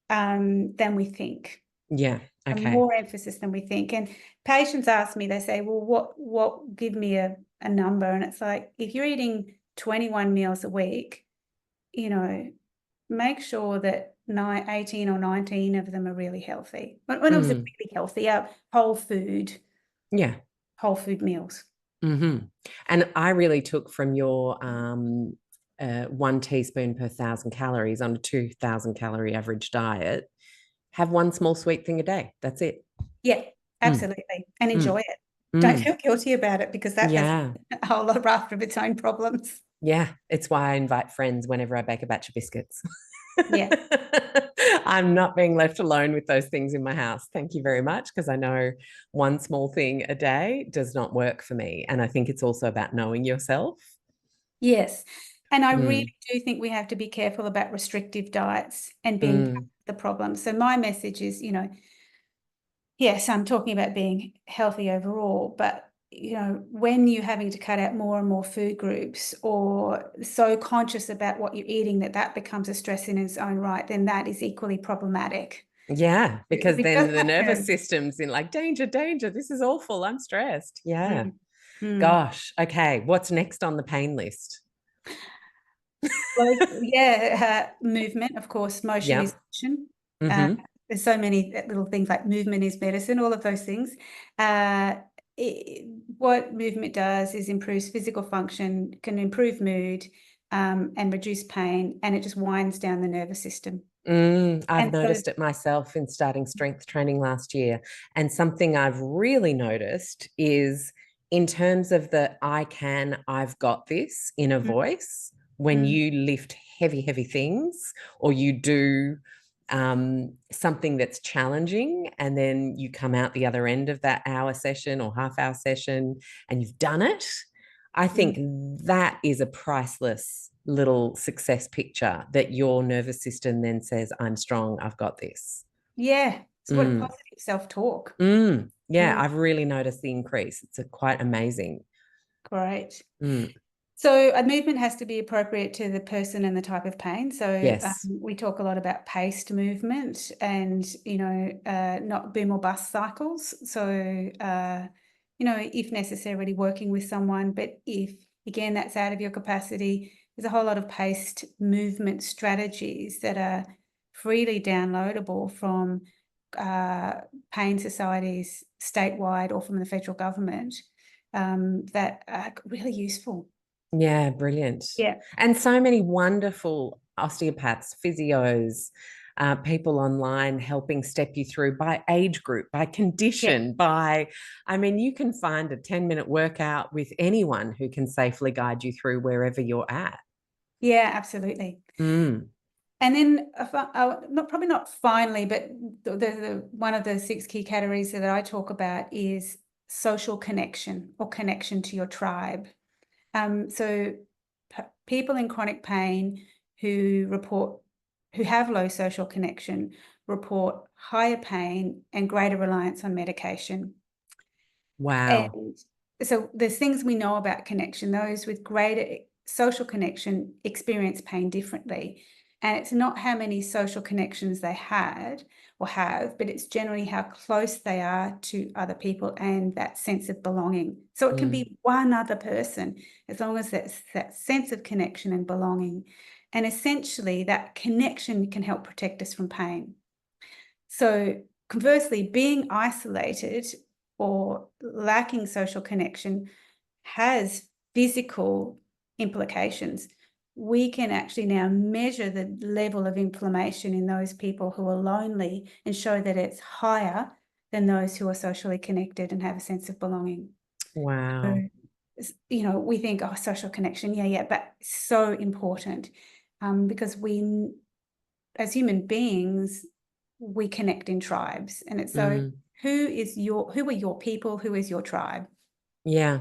than we think. Yeah. A Okay. more emphasis than we think. And patients ask me, they say, well, what give me a number? And it's like, if you're eating 21 meals a week, you know, make sure that 18 or 19 of them are really healthy. When I was really healthy, Yeah. whole food meals. Mm-hmm. And I really took from your 1 teaspoon per 1,000 calories on a 2,000 calorie average diet. Have one small sweet thing a day. That's it. Yeah, Mm, absolutely. And enjoy mm, it. Don't mm. feel guilty about it, because that has Yeah. a whole lot of its own problems. Yeah. It's why I invite friends whenever I bake a batch of biscuits. Yeah. I'm not being left alone with those things in my house. Thank you very much, because I know one small thing a day does not work for me. And I think it's also about knowing yourself. Yes. And I Mm, really do think we have to be careful about restrictive diets and being part mm. of the problem. So my message is, yes, I'm talking about being healthy overall, but when you're having to cut out more and more food groups, or so conscious about what you're eating that becomes a stress in its own right, then that is equally problematic. Yeah, because We then just the have nervous to. system's in like, danger, danger. This is awful. I'm stressed. Yeah. Mm, mm. Gosh. Okay. What's next on the pain list? Well, yeah, movement, of course, motion is Yep. action. Uh, Mm-hmm. there's so many little things like movement is medicine, all of those things. Uh, what movement does is improves physical function, can improve mood, and reduce pain, and it just winds down the nervous system. I've And so, noticed it myself in starting strength training last year. And something I've really noticed is, in terms of the I've got this inner mm, voice, when mm, you lift heavy, heavy things, or you do something that's challenging, and then you come out the other end of that hour session or half-hour session and you've done it, I think mm. that is a priceless little success picture, that your nervous system then says, I'm strong, I've got this. Yeah, it's what Mm, positive self-talk. yeah, Mm, I've really noticed the increase. It's quite amazing. great. Mm, So a movement has to be appropriate to the person and the type of pain. So yes. we talk a lot about paced movement and, not boom or bust cycles. So, if necessarily working with someone, but if, again, that's out of your capacity, there's a whole lot of paced movement strategies that are freely downloadable from pain societies statewide or from the federal government, that are really useful. Yeah, brilliant. Yeah, And so many wonderful osteopaths, physios, people online helping step you through by age group, by yeah, condition, I mean, you can find a 10-minute workout with anyone who can safely guide you through wherever you're at. yeah, absolutely. Mm, And then, not probably not finally, but the one of the 6 key categories that I talk about is social connection, or connection to your tribe. So people in chronic pain who have low social connection report higher pain and greater reliance on medication. wow. And so there's things we know about connection. Those with greater social connection experience pain differently. And it's not how many social connections they had or have, but it's generally how close they are to other people and that sense of belonging. So it can Mm, be one other person, as long as that's that sense of connection and belonging. And essentially, that connection can help protect us from pain. So conversely, being isolated or lacking social connection has physical implications. We can actually now measure the level of inflammation in those people who are lonely and show that it's higher than those who are socially connected and have a sense of belonging. wow. So, we think, oh, social connection, yeah, but so important, because as human beings, we connect in tribes. And it's so, Mm, who are your people? Who is your tribe? yeah.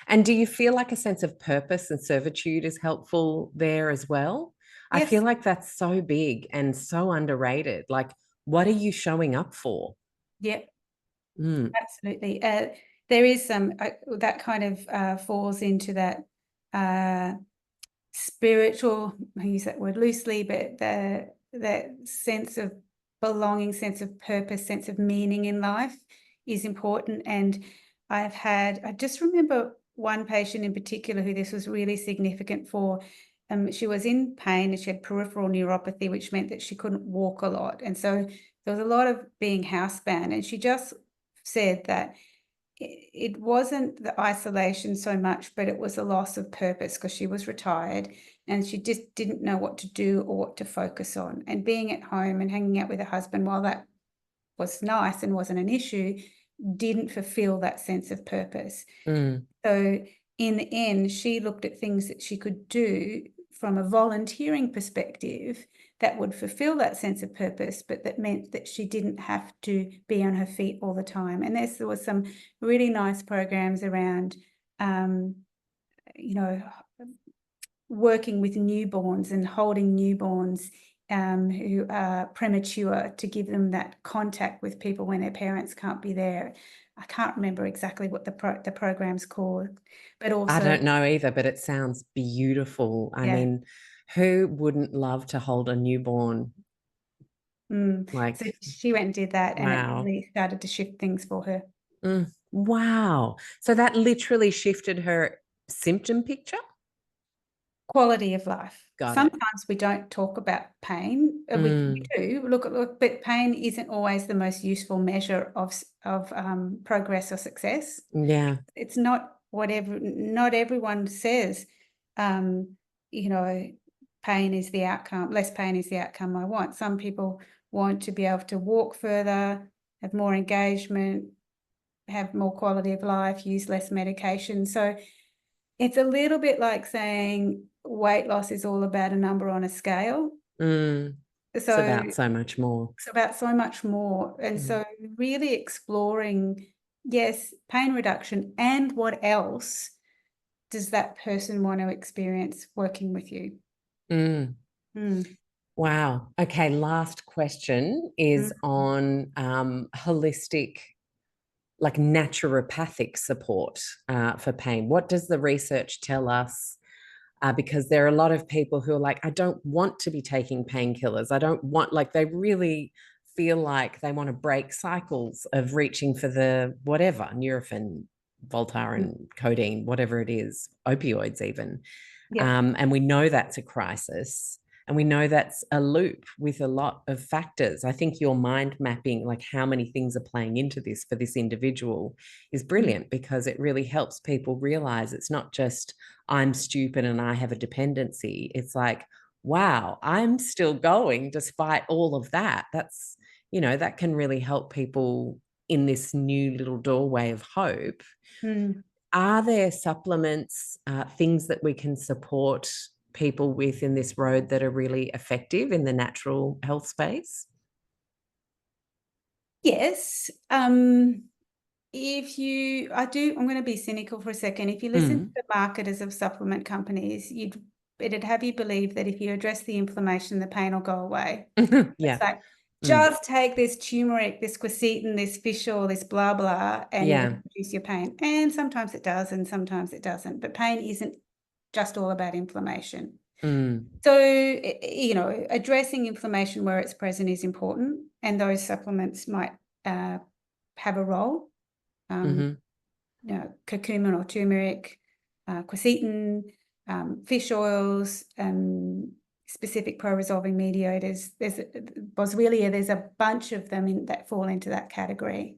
And do you feel like a sense of purpose and servitude is helpful there as well? I Yes. feel like that's so big and so underrated. Like, what are you showing up for? Yeah, Mm, absolutely. There is some that kind of falls into that spiritual, I use that word loosely, but that sense of belonging, sense of purpose, sense of meaning in life is important. And I just remember one patient in particular who this was really significant for. She was in pain and she had peripheral neuropathy, which meant that she couldn't walk a lot. And so there was a lot of being housebound. And she just said that it wasn't the isolation so much, but it was a loss of purpose because she was retired and she just didn't know what to do or what to focus on. And being at home and hanging out with her husband, while that was nice and wasn't an issue, didn't fulfill that sense of purpose. mm, So in the end, she looked at things that she could do from a volunteering perspective that would fulfill that sense of purpose, but that meant that she didn't have to be on her feet all the time. And there was some really nice programs around, you know, working with newborns and holding newborns who are premature to give them that contact with people when their parents can't be there. I can't remember exactly what the program's called, but I also, don't know either, but it sounds beautiful. I yeah. mean, who wouldn't love to hold a newborn? So Like, she went and did that, and it wow. really started to shift things for her. Wow. So that literally shifted her symptom picture? Quality of life. Got it. Sometimes we don't talk about pain. We Mm, do look, but pain isn't always the most useful measure of progress or success. yeah. It's not whatever. Not everyone says, um, you know, pain is the outcome. Less pain is the outcome I want. Some people want to be able to walk further, have more engagement, have more quality of life, use less medication. So it's a little bit like saying weight loss is all about a number on a scale. Mm, it's So about so much more. it's about so much more. And Mm, so really exploring, yes, pain reduction and what else does that person want to experience working with you? mm. Mm. Wow. Okay. Last question is Mm. on holistic, like naturopathic support for pain. What does the research tell us? Because there are a lot of people who are like, I don't want to be taking painkillers. I don't want, like, they really feel like they want to break cycles of reaching for the whatever, Nurofen, Voltaren, codeine, whatever it is, opioids even. Yeah. And we know that's a crisis. And we know that's a loop with a lot of factors. I think your mind mapping, like how many things are playing into this for this individual, is Mm. brilliant because it really helps people realize it's not just I'm stupid and I have a dependency. It's like, wow, I'm still going despite all of that. That's, that can really help people in this new little doorway of hope. Mm. Are there supplements, things that we can support people with in this road that are really effective in the natural health space? Yes. I'm going to be cynical for a second. If you listen to Mm. the marketers of supplement companies, it'd have you believe that if you address the inflammation, the pain will go away. It's Yeah. like, Mm. just take this turmeric, this quercetin, this fish oil, this blah, blah, and it'll Yeah. reduce your pain. And sometimes it does, and sometimes it doesn't. But pain isn't just all about inflammation. Mm. So, addressing inflammation where it's present is important, and those supplements might have a role. Mm-hmm. Curcumin or turmeric, quercetin, fish oils, specific pro-resolving mediators. There's Boswellia, there's a bunch of them that fall into that category.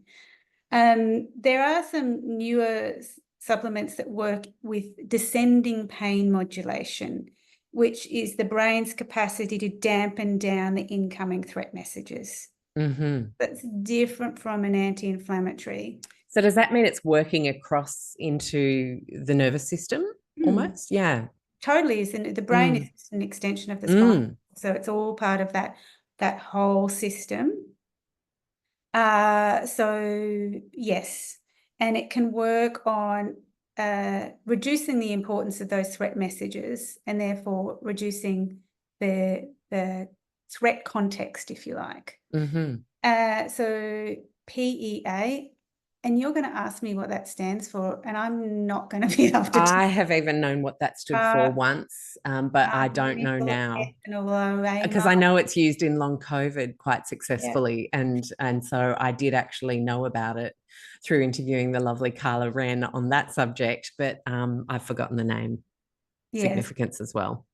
There are some newer supplements that work with descending pain modulation, which is the brain's capacity to dampen down the incoming threat messages. Mm-hmm. That's different from an anti-inflammatory. So does that mean it's working across into the nervous system Mm. almost? Yeah. Totally is, and the brain Mm. is just an extension of the spine, Mm. so it's all part of that whole system. So yes, and it can work on reducing the importance of those threat messages and therefore reducing the threat context, if you like. So PEA, and you're going to ask me what that stands for, and I'm not going to be able to. I have even known what that stood for once, but I don't know now. Because I know it's used in long COVID quite successfully. Yeah. And so I did actually know about it through interviewing the lovely Carla Wren on that subject, but I've forgotten the name significance as well.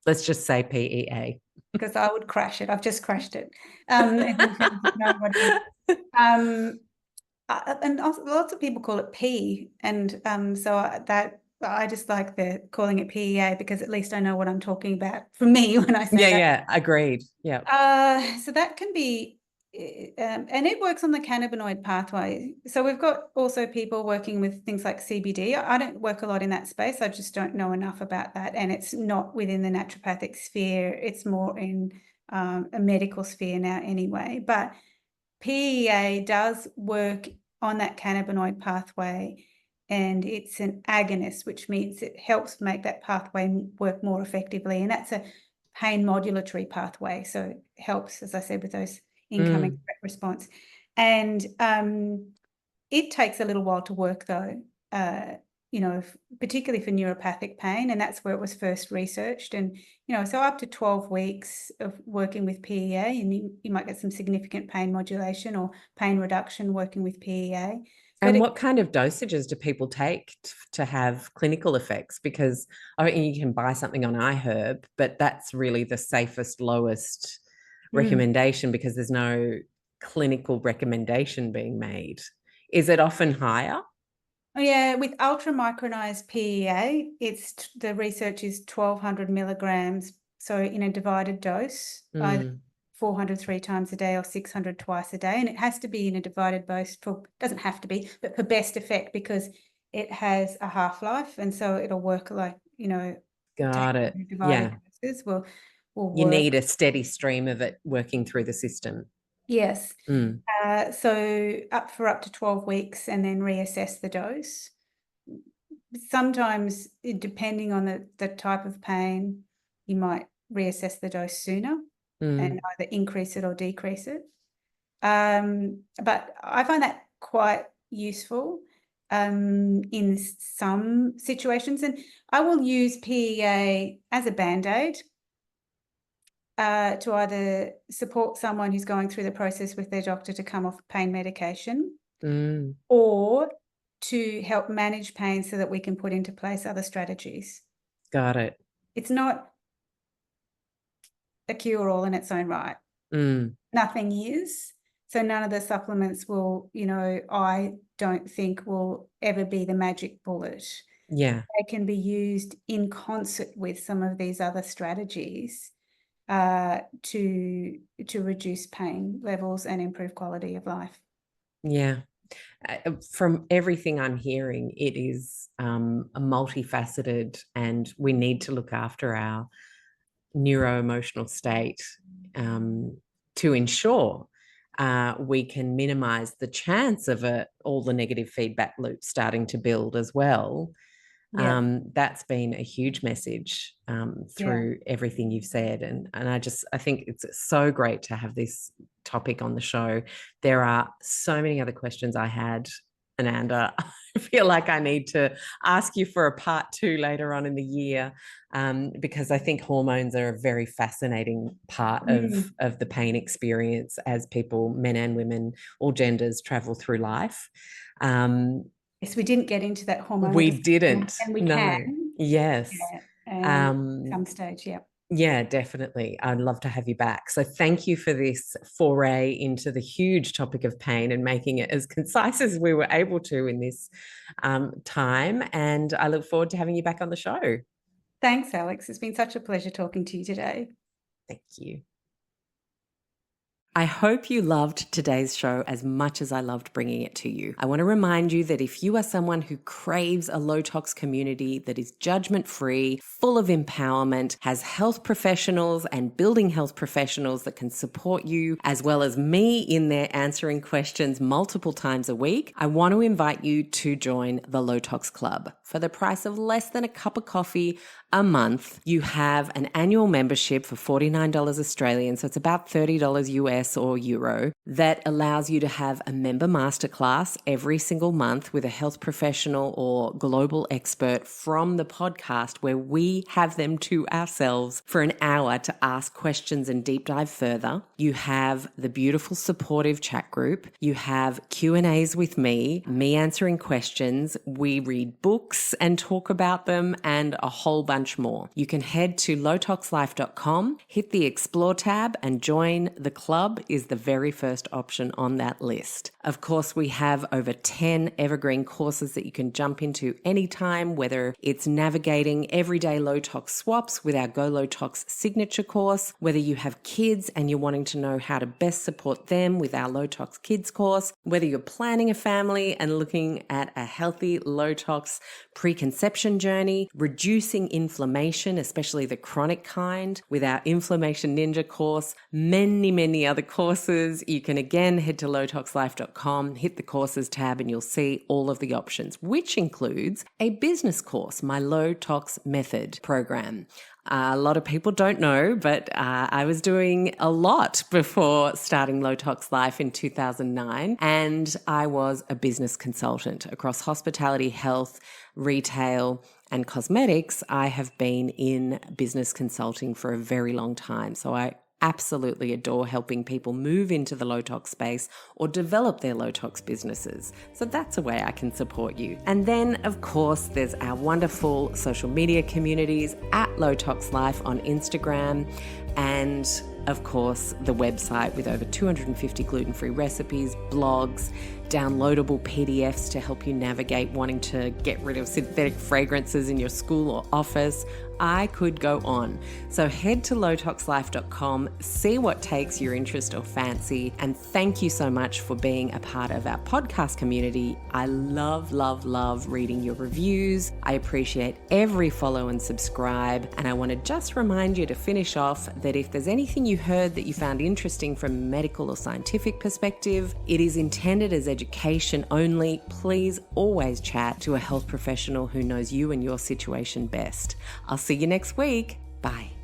Let's just say PEA. Because I would crash it. I've just crashed it. And lots of people call it P, and so I just like calling it PEA because at least I know what I'm talking about for me when I say that. Yeah, agreed. Yeah. So that can be, and it works on the cannabinoid pathway. So we've got also people working with things like CBD. I don't work a lot in that space. I just don't know enough about that, and it's not within the naturopathic sphere. It's more in a medical sphere now anyway. But PEA does work on that cannabinoid pathway, and it's an agonist, which means it helps make that pathway work more effectively. And that's a pain modulatory pathway. So it helps, as I said, with those incoming response. And it takes a little while to work, though, particularly for neuropathic pain. And that's where it was first researched. And, so up to 12 weeks of working with PEA, and you might get some significant pain modulation or pain reduction working with PEA. And what kind of dosages do people take to have clinical effects? Because I mean, you can buy something on iHerb, but that's really the safest, lowest recommendation because there's no clinical recommendation being made. Is it often higher? Yeah, with ultramicronized PEA, the research is 1,200 milligrams. So in a divided dose, either 400 3 times a day or 600 twice a day. And it has to be in a divided dose doesn't have to be, but for best effect because it has a half-life. And so it'll work like, got it. Divided doses will work. You need a steady stream of it working through the system. Yes. So up to 12 weeks and then reassess the dose. Sometimes, depending on the type of pain, you might reassess the dose sooner and either increase it or decrease it. But I find that quite useful in some situations. And I will use PEA as a Band-Aid to either support someone who's going through the process with their doctor to come off pain medication or to help manage pain so that we can put into place other strategies. Got it. It's not a cure-all in its own right. Nothing is. So none of the supplements will, I don't think will ever be the magic bullet. Yeah. They can be used in concert with some of these other strategies to reduce pain levels and improve quality of life. Yeah. From everything I'm hearing, it is a multifaceted, and we need to look after our neuroemotional state to ensure we can minimize the chance of all the negative feedback loops starting to build as well. Yeah. That's been a huge message through everything you've said. And I think it's so great to have this topic on the show. There are so many other questions I had, Ananda. I feel like I need to ask you for a part 2 later on in the year because I think hormones are a very fascinating part of the pain experience as people, men and women, all genders, travel through life. Yes, we didn't get into that hormone. We didn't. And we can. Yes. Yeah. Some stage, yeah. Yeah, definitely. I'd love to have you back. So thank you for this foray into the huge topic of pain and making it as concise as we were able to in this time. And I look forward to having you back on the show. Thanks, Alex. It's been such a pleasure talking to you today. Thank you. I hope you loved today's show as much as I loved bringing it to you. I want to remind you that if you are someone who craves a low tox community that is judgment-free, full of empowerment, has health professionals and building health professionals that can support you, as well as me in there answering questions multiple times a week, I want to invite you to join the Low Tox Club. For the price of less than a cup of coffee a month, you have an annual membership for $49 Australian, so it's about $30 US or Euro, that allows you to have a member masterclass every single month with a health professional or global expert from the podcast, where we have them to ourselves for an hour to ask questions and deep dive further. You have the beautiful supportive chat group. You have Q&As with me answering questions. We read books and talk about them, and a whole bunch more. You can head to lowtoxlife.com, hit the Explore tab, and join the club is the very first option on that list. Of course, we have over 10 evergreen courses that you can jump into anytime, whether it's navigating everyday low tox swaps with our Go Low Tox signature course, whether you have kids and you're wanting to know how to best support them with our Low Tox Kids course, whether you're planning a family and looking at a healthy low tox preconception journey, reducing inflammation, especially the chronic kind, with our Inflammation Ninja course, many other courses. You can again head to lowtoxlife.com, hit the courses tab, and you'll see all of the options, which includes a business course, my Low Tox Method program. A lot of people don't know, but I was doing a lot before starting Low Tox Life in 2009, and I was a business consultant across hospitality, health, retail, and cosmetics. I have been in business consulting for a very long time, so I absolutely adore helping people move into the low tox space or develop their low tox businesses. So that's a way I can support you. And then, of course, there's our wonderful social media communities at Low Tox Life on Instagram, and of course, the website with over 250 gluten-free recipes, blogs, downloadable PDFs to help you navigate wanting to get rid of synthetic fragrances in your school or office. I could go on. So head to lowtoxlife.com, see what takes your interest or fancy, and thank you so much for being a part of our podcast community. I love reading your reviews. I appreciate every follow and subscribe, and I want to just remind you to finish off that if there's anything you heard that you found interesting from a medical or scientific perspective, it is intended as education only. Please always chat to a health professional who knows you and your situation best. I'll see you next week. Bye.